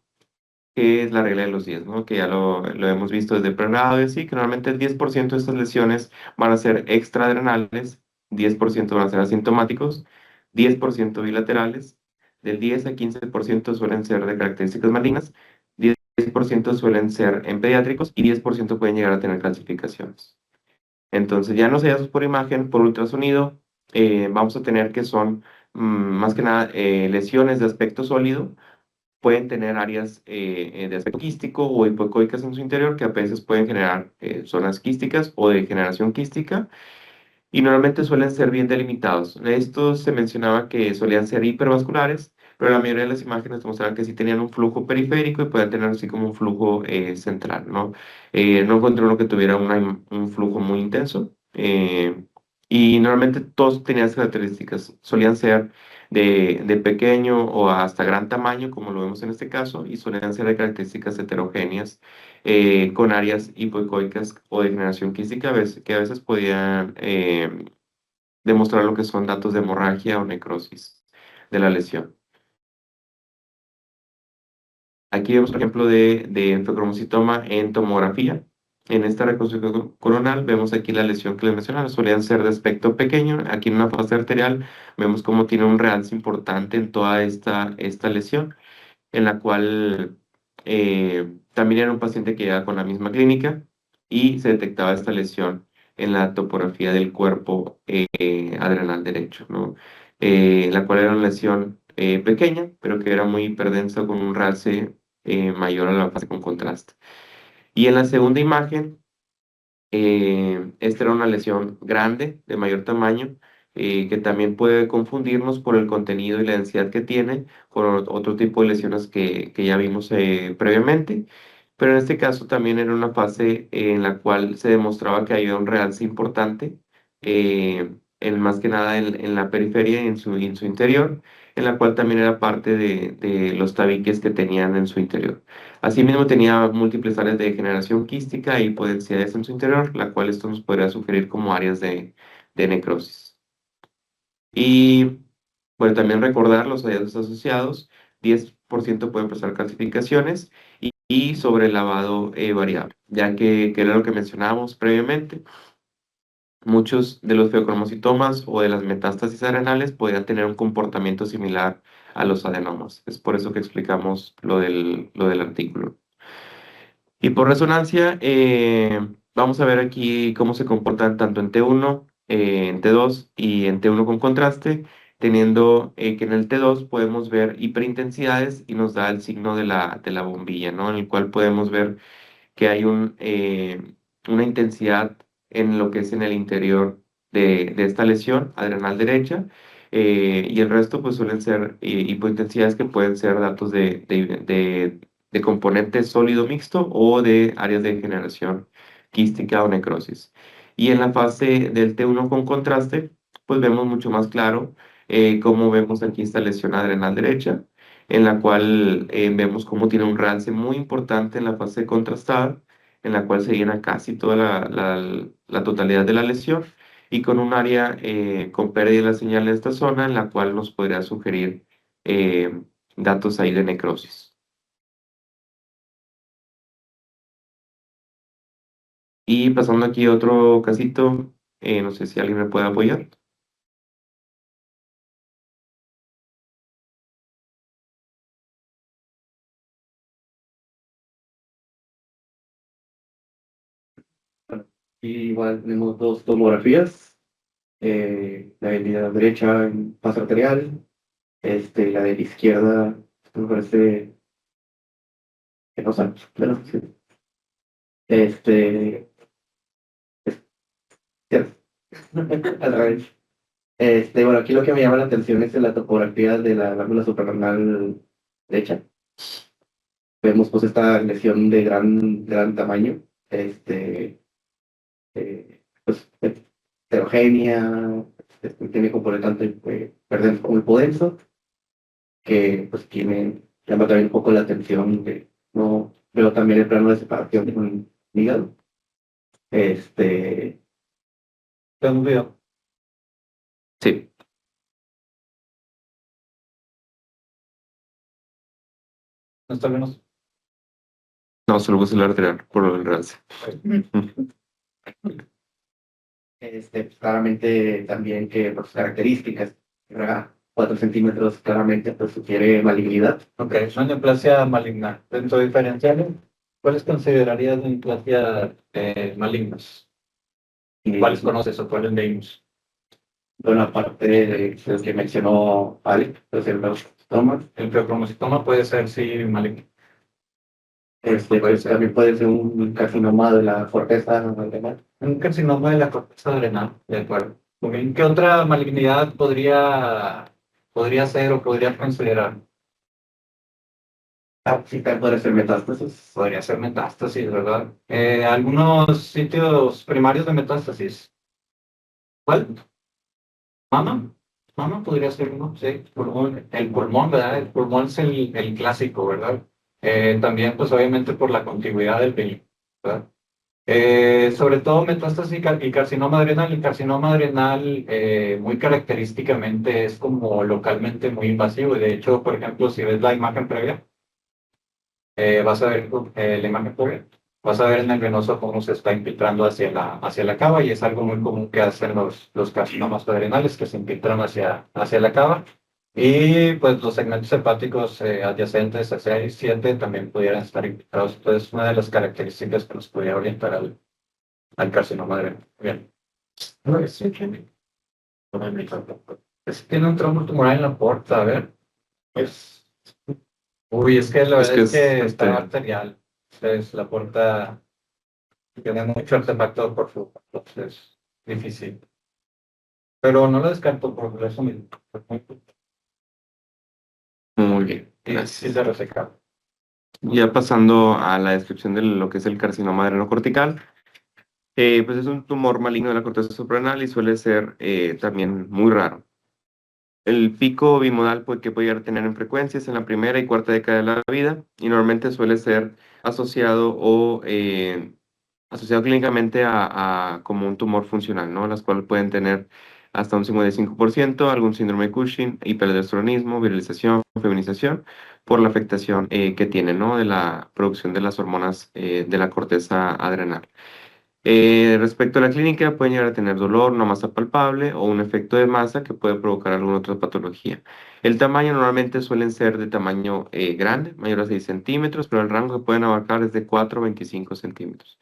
que es la regla de los 10, ¿no? Que ya lo hemos visto desde el pregrado y así, que normalmente el 10% de estas lesiones van a ser extraadrenales, 10% van a ser asintomáticos, 10% bilaterales, del 10 a 15% suelen ser de características malignas, 10% suelen ser en pediátricos y 10% pueden llegar a tener calcificaciones. Entonces, ya no hallazgos por imagen, por ultrasonido, vamos a tener que son más que nada lesiones de aspecto sólido, pueden tener áreas de aspecto quístico o hipoecoicas en su interior que a veces pueden generar zonas quísticas o de generación quística y normalmente suelen ser bien delimitados. Estos se mencionaba que solían ser hipervasculares, pero la mayoría de las imágenes mostraban que sí tenían un flujo periférico y pueden tener así como un flujo central, ¿no? No encontré uno que tuviera un flujo muy intenso. Y normalmente todos tenían esas características. Solían ser de pequeño o hasta gran tamaño, como lo vemos en este caso, y solían ser de características heterogéneas con áreas hipoecoicas o de generación quística que a veces podían demostrar lo que son datos de hemorragia o necrosis de la lesión. Aquí vemos, por ejemplo, de endocrinomocitoma en tomografía. En esta reconstrucción coronal vemos aquí la lesión que les mencionaba, solían ser de aspecto pequeño. Aquí en una fase arterial vemos cómo tiene un realce importante en toda esta lesión, en la cual también era un paciente que llegaba con la misma clínica y se detectaba esta lesión en la topografía del cuerpo adrenal derecho, ¿no? La cual era una lesión pequeña, pero que era muy hiperdensa con un realce mayor a la fase con contraste. Y en la segunda imagen, esta era una lesión grande, de mayor tamaño, que también puede confundirnos por el contenido y la densidad que tiene con otro tipo de lesiones que ya vimos previamente. Pero en este caso también era una fase en la cual se demostraba que había un realce importante, más que nada en la periferia y en su interior, en la cual también era parte de los tabiques que tenían en su interior. Asimismo, tenía múltiples áreas de degeneración quística y potenciales en su interior, la cual esto nos podría sugerir como áreas de necrosis. Y bueno, también recordar los hallazgos asociados, 10% pueden presentar calcificaciones y sobre el lavado variable, ya que era lo que mencionábamos previamente. Muchos de los feocromocitomas o de las metástasis adrenales podrían tener un comportamiento similar a los adenomas. Es por eso que explicamos lo del artículo. Y por resonancia, vamos a ver aquí cómo se comportan tanto en T1, en T2 y en T1 con contraste, teniendo que en el T2 podemos ver hiperintensidades y nos da el signo de la bombilla, ¿no? En el cual podemos ver que hay una intensidad en lo que es en el interior de esta lesión adrenal derecha, y el resto pues suelen ser hipointensidades que pueden ser datos de componente sólido mixto o de áreas de degeneración quística o necrosis. Y en la fase del T1 con contraste, pues vemos mucho más claro cómo vemos aquí esta lesión adrenal derecha, en la cual vemos cómo tiene un realce muy importante en la fase contrastada, en la cual se llena casi toda la totalidad de la lesión y con un área con pérdida de la señal en esta zona, en la cual nos podría sugerir datos ahí de necrosis. Y pasando aquí a otro casito, no sé si alguien me puede apoyar. Y igual tenemos dos tomografías, la de la derecha en paso arterial, la de la izquierda, me parece que no sabemos, pero sí. Este, cierto. Al revés. Bueno, aquí lo que me llama la atención es la topografía de la válvula suprarrenal derecha. Vemos pues esta lesión de gran tamaño, pues heterogénea, tiene componente tanto como hipodenso, que pues llama también un poco la atención de, no veo también el plano de separación con el hígado. Este, Tengo un video. Sí, No está bien. no, solo puse el arterial por el realce. pues, claramente también que por sus características, ¿verdad? 4 centímetros claramente pues sugiere malignidad. Ok, es una neoplasia maligna. Dentro de diferenciales, ¿cuáles considerarías neoplasia malignas? Y ¿Cuáles conoces o cuáles leímos? bueno, aparte de los que mencionó Alex, los cerebrostomas, El feocromocitoma puede ser, sí, maligno. pues también puede ser un carcinoma de la corteza adrenal. Un carcinoma de la corteza adrenal, de acuerdo. Ok, ¿qué otra malignidad podría ser o podría considerar? Sí, también puede ser metástasis. Podría ser metástasis, ¿verdad? Algunos sitios primarios de metástasis. ¿Cuál? Mama. Mama podría ser uno, sí. Pulmón. El pulmón, ¿verdad? El pulmón es el clásico, ¿verdad? También, pues obviamente por la contigüidad del pelo, ¿verdad? Sobre todo metástasis y carcinoma adrenal. El carcinoma adrenal muy característicamente es como localmente muy invasivo. Y de hecho, por ejemplo, si ves la imagen previa, vas a ver la imagen previa, vas a ver en el venoso cómo se está infiltrando hacia la cava y es algo muy común que hacen los carcinomas adrenales que se infiltran hacia la cava. Y pues los segmentos hepáticos adyacentes a 6 7 también pudieran estar infiltrados. Entonces, una de las características que nos podría orientar al carcinoma adrenal. Bien. No, tiene un trombo tumoral en la puerta, a ver. Es, uy, es que la Es verdad que es es que está arterial. Entonces, la puerta tiene mucho artefacto por su entonces difícil. Pero no lo descarto por eso mismo. muy bien, Sí, sí gracias. se reseca. Ya pasando a la descripción de lo que es el carcinoma adrenocortical, pues es un tumor maligno de la corteza suprarrenal y suele ser también muy raro. El pico bimodal que puede llegar a tener en frecuencias en la primera y cuarta década de la vida y normalmente suele ser asociado o asociado clínicamente a como un tumor funcional, ¿no? Las cuales pueden tener hasta un 55%, algún síndrome de Cushing, hiperaldosteronismo, viralización, feminización, por la afectación que tiene, ¿no? De la producción de las hormonas de la corteza adrenal. Respecto a la clínica, pueden llegar a tener dolor, una masa palpable o un efecto de masa que puede provocar alguna otra patología. El tamaño normalmente suelen ser de tamaño grande, mayor a 6 centímetros, pero el rango que pueden abarcar es de 4 a 25 centímetros.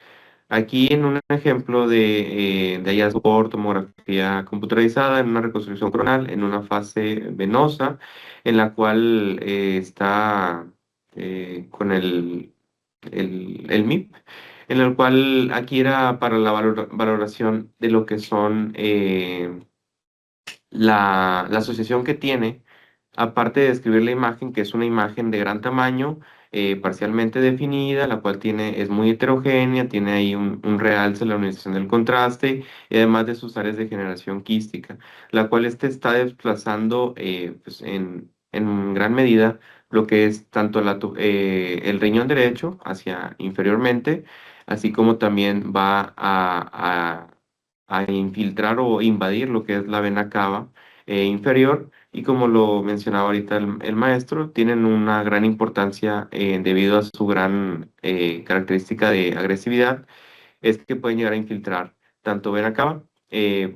Aquí en un ejemplo de hallazgo por tomografía computarizada en una reconstrucción coronal, en una fase venosa, en la cual está con el MIP, en el cual aquí era para la valoración de lo que son la asociación que tiene, aparte de describir la imagen, que es una imagen de gran tamaño, parcialmente definida, la cual es muy heterogénea, tiene ahí un realce en la organización del contraste, y además de sus áreas de generación quística, la cual este está desplazando pues en gran medida lo que es tanto el riñón derecho hacia inferiormente, así como también va a infiltrar o invadir lo que es la vena cava inferior y como lo mencionaba ahorita el maestro, tienen una gran importancia debido a su gran característica de agresividad, es que pueden llegar a infiltrar tanto vena cava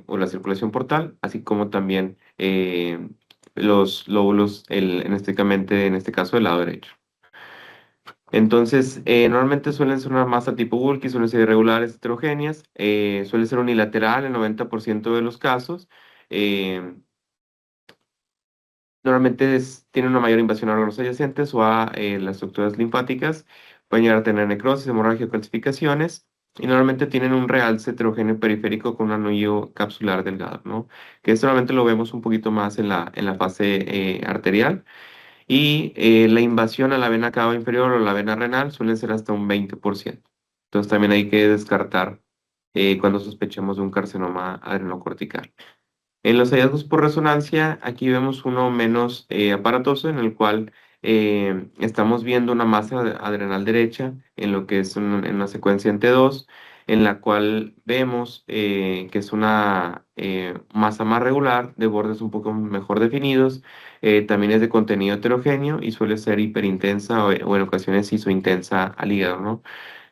o la circulación portal, así como también los lóbulos, en este caso, del lado derecho. Entonces, normalmente suelen ser una masa tipo bulky, suelen ser irregulares, heterogéneas, suele ser unilateral en el 90% de los casos. eh, Normalmente tiene una mayor invasión a órganos adyacentes o a las estructuras linfáticas. Pueden llegar a tener necrosis, hemorragia o calcificaciones. Y normalmente tienen un realce heterogéneo periférico con un anillo capsular delgado, ¿no? Que esto normalmente lo vemos un poquito más en la fase arterial. Y la invasión a la vena cava inferior o la vena renal suelen ser hasta un 20%. Entonces también hay que descartar cuando sospechamos de un carcinoma adrenocortical. En los hallazgos por resonancia, aquí vemos uno menos aparatoso en el cual estamos viendo una masa adrenal derecha en lo que es en una secuencia en T2, en la cual vemos que es una masa más regular, de bordes un poco mejor definidos, también es de contenido heterogéneo y suele ser hiperintensa o en ocasiones isointensa al hígado, ¿no?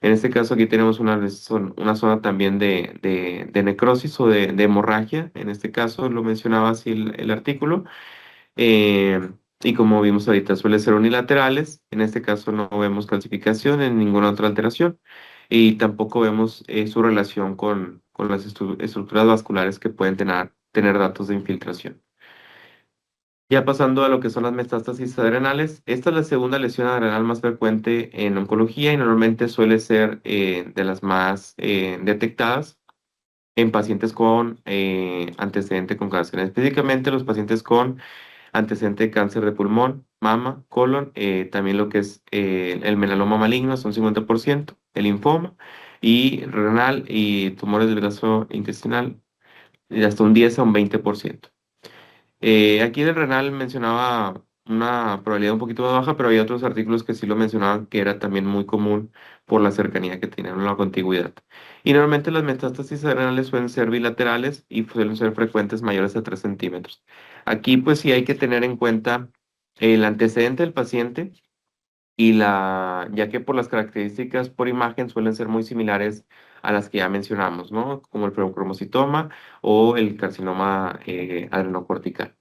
En este caso aquí tenemos una zona también de necrosis o de hemorragia. En este caso lo mencionaba así el artículo. Eh, y como vimos ahorita suele ser unilaterales. En este caso no vemos calcificación en ninguna otra alteración. Y tampoco vemos su relación con las estructuras vasculares que pueden tener datos de infiltración. Ya pasando a lo que son las metástasis adrenales, esta es la segunda lesión adrenal más frecuente en oncología y normalmente suele ser de las más detectadas en pacientes con antecedente con cáncer, específicamente los pacientes con antecedente de cáncer de pulmón, mama, colon, también lo que es el melanoma maligno son 50%, el linfoma y renal y tumores del brazo intestinal de hasta un 10 a un 20%. Aquí del renal mencionaba una probabilidad un poquito más baja, pero hay otros artículos que sí lo mencionaban que era también muy común por la cercanía que tenían, la contiguidad. Y normalmente las metástasis adrenales suelen ser bilaterales y suelen ser frecuentes mayores a 3 centímetros. Aquí pues sí hay que tener en cuenta el antecedente del paciente ya que por las características por imagen suelen ser muy similares a las que ya mencionamos, ¿no? Como el pneumocromocitoma o el carcinoma adrenocortical.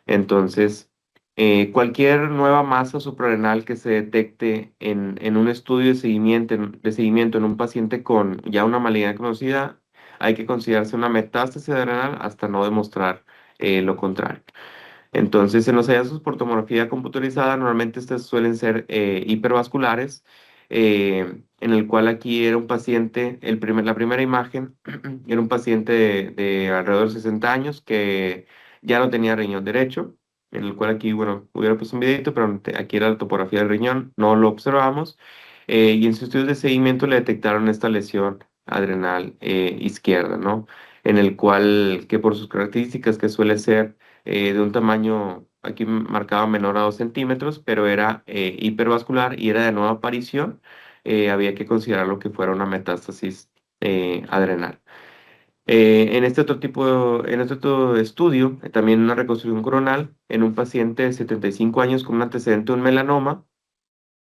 Entonces, cualquier nueva masa suprarrenal que se detecte en un estudio de seguimiento en un paciente con ya una malignidad conocida, hay que considerarse una metástasis adrenal hasta no demostrar lo contrario. Entonces, en los hallazgos por tomografía computarizada, normalmente estas suelen ser hipervasculares, en el cual aquí era un paciente, la primera imagen era un paciente de alrededor de 60 años que ya no tenía riñón derecho, en el cual aquí, bueno, hubiera puesto un videito, pero aquí era la topografía del riñón, no lo observamos, y en sus estudios de seguimiento le detectaron esta lesión adrenal izquierda, ¿no? En el cual, que por sus características, que suele ser de un tamaño, aquí marcaba menor a 2 centímetros, pero era hipervascular y era de nueva aparición, había que considerarlo que fuera una metástasis adrenal. En este otro estudio, también una reconstrucción coronal en un paciente de 75 años con un antecedente de un melanoma,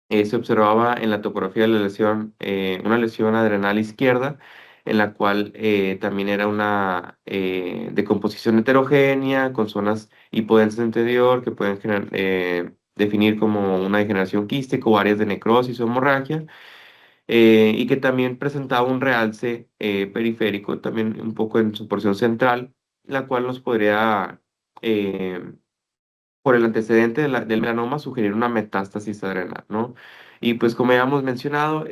se observaba en la topografía de la lesión una lesión adrenal izquierda, en la cual también era una decomposición heterogénea con zonas hipodensas anterior que pueden definir como una degeneración quística o áreas de necrosis o hemorragia, y que también presentaba un realce periférico, también un poco en su porción central, la cual nos podría por el antecedente del melanoma sugerir una metástasis adrenal, ¿no? Y pues como ya hemos mencionado,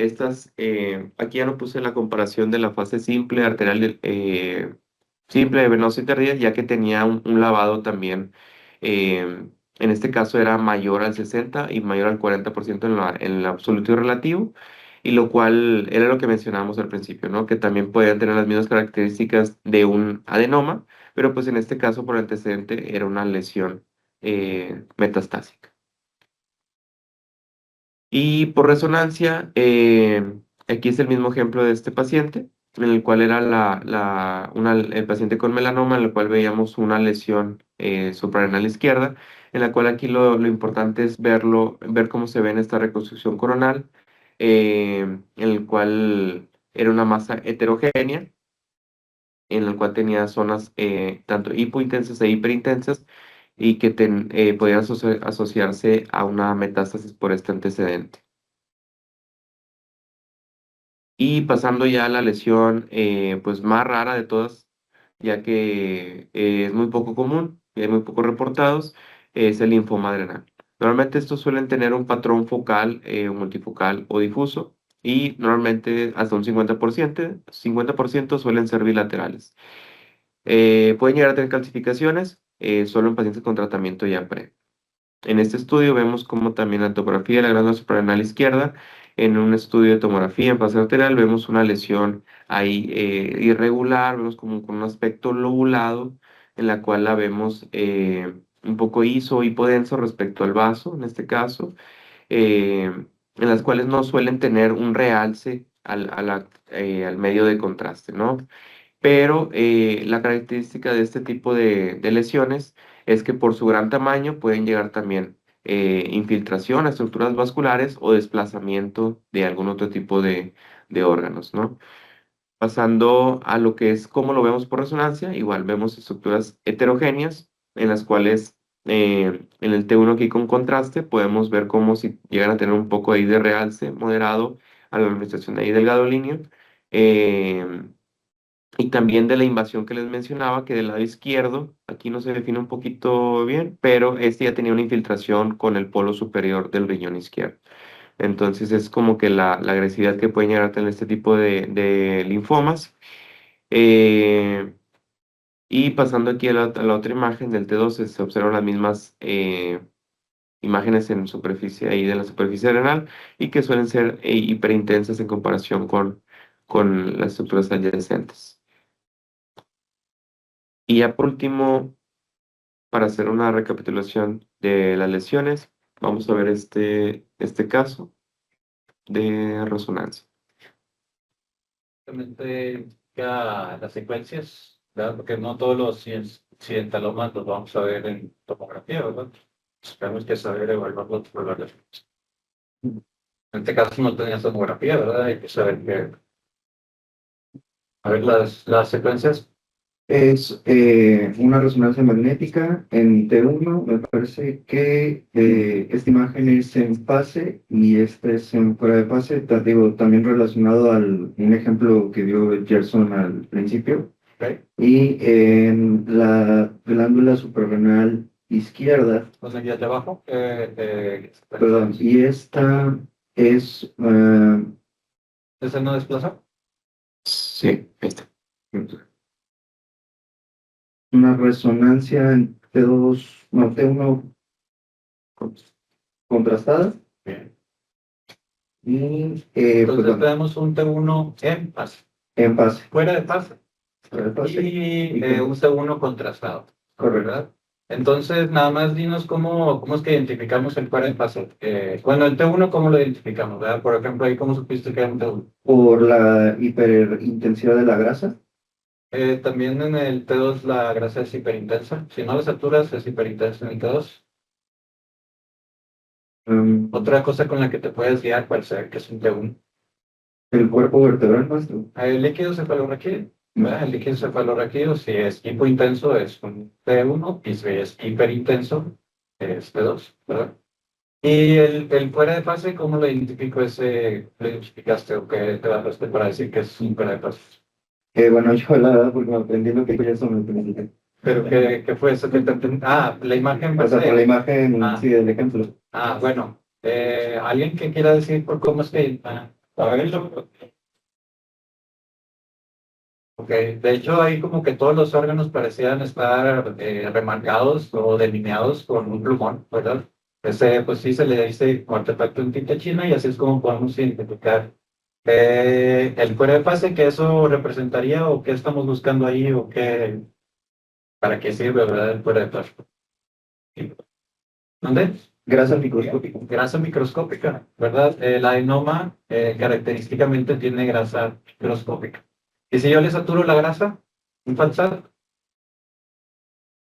aquí ya no puse la comparación de la fase simple arterial, simple venosa y tardía, ya que tenía un lavado también, en este caso era mayor al 60 y mayor al 40% en el absoluto y relativo, y lo cual era lo que mencionábamos al principio, ¿no? Que también podían tener las mismas características de un adenoma, pero pues en este caso por antecedente era una lesión metastásica. Y por resonancia, aquí es el mismo ejemplo de este paciente, en el cual era el paciente con melanoma, en el cual veíamos una lesión suprarrenal izquierda, en la cual aquí lo importante es ver cómo se ve en esta reconstrucción coronal, en el cual era una masa heterogénea, en el cual tenía zonas tanto hipointensas e hiperintensas, y que podían asociarse a una metástasis por este antecedente. Y pasando ya a la lesión pues más rara de todas, ya que es muy poco común y hay muy pocos reportados, es el linfoma adrenal. Normalmente estos suelen tener un patrón focal, multifocal o difuso, y normalmente hasta un 50% suelen ser bilaterales. Pueden llegar a tener calcificaciones solo en pacientes con tratamiento ya previo. En este estudio vemos como también la topografía de la glándula suprarrenal izquierda, en un estudio de tomografía en fase arterial, vemos una lesión ahí irregular, vemos como con un aspecto lobulado, en la cual la vemos un poco hipodenso respecto al vaso, en este caso, en las cuales no suelen tener un realce al medio de contraste, ¿no? Pero la característica de este tipo de lesiones es que por su gran tamaño pueden llegar también infiltración a estructuras vasculares o desplazamiento de algún otro tipo de órganos, ¿no? Pasando a lo que es cómo lo vemos por resonancia, igual vemos estructuras heterogéneas en las cuales en el T1 aquí con contraste podemos ver cómo si llegan a tener un poco ahí de realce moderado a la administración ahí del gadolíneo. eh, y también de la invasión que les mencionaba, que del lado izquierdo, aquí no se define un poquito bien, pero este ya tenía una infiltración con el polo superior del riñón izquierdo. Entonces es como que la agresividad que pueden llegar a tener este tipo de linfomas. Eh, y pasando aquí a la otra imagen del T12, se observan las mismas imágenes en superficie ahí de la superficie renal, y que suelen ser hiperintensas en comparación con las estructuras adyacentes. Y ya por último, para hacer una recapitulación de las lesiones, vamos a ver este caso de resonancia. Simplemente ya las secuencias, ¿verdad? Porque no todos los incidentalomas los vamos a ver en tomografía, ¿verdad? Tenemos que saber evaluar los problemas. En este caso no tenía tomografía, ¿verdad? Hay que saber que... A ver, las secuencias. Es una resonancia magnética en T1. Me parece que esta imagen es en fase y esta es en fuera de fase. Digo, también relacionado al un ejemplo que dio Gerson al principio. ¿Ok? Y en la glándula suprarrenal izquierda, Los de abajo. perdón, y esta es ¿Ese no desplaza? Sí, ahí está. una resonancia en T2, no, T1 contrastada. Bien. Y Entonces pues, tenemos un T1 en fase, en fase. fuera de fase, Fuera de fase. y un T1 contrastado, Correcto. ¿verdad? Entonces, nada más dinos cómo es que identificamos el fuera de fase. Bueno, el T1, ¿cómo lo identificamos? ¿Verdad? Por ejemplo, ahí, ¿cómo supiste que era un T1? Por la hiperintensidad de la grasa. También en el T2 la grasa es hiperintensa. Si no la saturas, es hiperintensa en el T2. Otra cosa con la que te puedes guiar para saber que es un T1. El cuerpo vertebral, maestro. El líquido cefalorraquídeo. ¿Verdad? El líquido cefalorraquídeo, si es hipointenso, es un T1, y si es hiperintenso, es T2, ¿verdad? Y el fuera de fase, ¿cómo lo identifico lo identificaste o qué te das para decir que es un fuera de fase? Bueno, yo la verdad, porque me aprendí lo que ya son el principio. ¿Pero qué fue eso que te entendí? Ah, la imagen O sea, por la base. imagen, Ah. sí, del ejemplo. Bueno, ¿alguien que quiera decir por cómo es que... a ver, ok, de hecho ahí como que todos los órganos parecían estar remarcados o delineados con un plumón, ¿verdad? Ese, pues sí se le dice artefacto en tinta china y así es como podemos identificar el fuera de fase, que eso representaría o qué estamos buscando ahí o qué, para qué sirve, ¿verdad? El fuera de fase. ¿Dónde? Grasa microscópica. Grasa microscópica, ¿verdad? El adenoma característicamente tiene grasa microscópica. Y si yo le saturo la grasa, un falsat,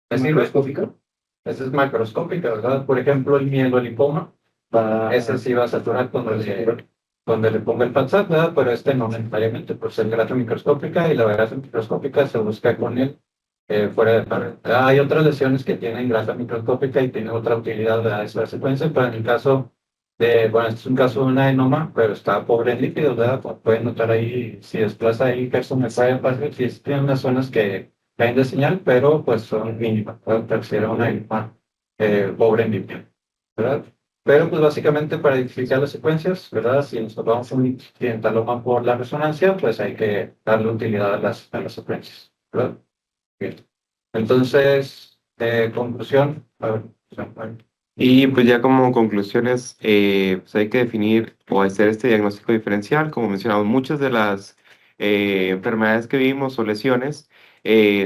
¿me sirve? Microscópica. Esa es macroscópica, ¿verdad? Por ejemplo, el mielolipoma, ese sí va a saturar cuando le ponga el falsat, ¿verdad? Pero este no necesariamente, pues es grasa microscópica y la grasa microscópica se busca con él fuera de pared. Hay otras lesiones que tienen grasa microscópica y tienen otra utilidad de esa secuencia, pero en el caso bueno, este es un caso de un adenoma, pero está pobre en lípidos, ¿verdad? Como pueden notar ahí, si desplaza ahí personas, sí tiene unas zonas que caen de señal, pero pues son mínimas, pueden parecer un adenoma pobre en lípidos, ¿verdad? Pero pues básicamente para identificar las secuencias, ¿verdad? Si nos tomamos un incidentaloma por la resonancia, pues hay que darle utilidad a las secuencias, ¿verdad? Bien. Entonces, conclusión, a ver, Y pues ya como conclusiones, pues hay que definir o hacer este diagnóstico diferencial. Como mencionamos, muchas de las enfermedades que vimos o lesiones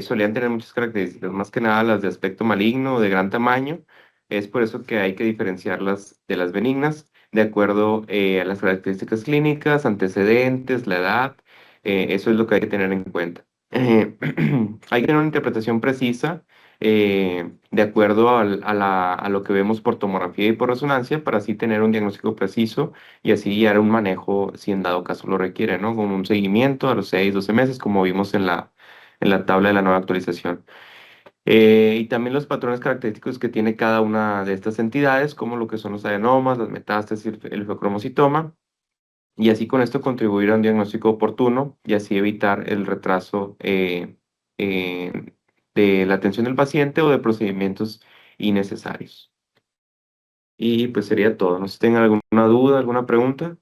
solían tener muchas características, más que nada las de aspecto maligno o de gran tamaño. Es por eso que hay que diferenciarlas de las benignas, de acuerdo a las características clínicas, antecedentes, la edad. Eso es lo que hay que tener en cuenta. Hay que tener una interpretación precisa de acuerdo a lo que vemos por tomografía y por resonancia, para así tener un diagnóstico preciso y así guiar un manejo si en dado caso lo requiere, ¿no? Con un seguimiento a los 6, 12 meses, como vimos en la tabla de la nueva actualización. Y también los patrones característicos que tiene cada una de estas entidades, como lo que son los adenomas, las metástasis, el feocromocitoma, y así con esto contribuir a un diagnóstico oportuno y así evitar el retraso de la atención del paciente o de procedimientos innecesarios. Y pues sería todo. No sé si tienen alguna duda, alguna pregunta.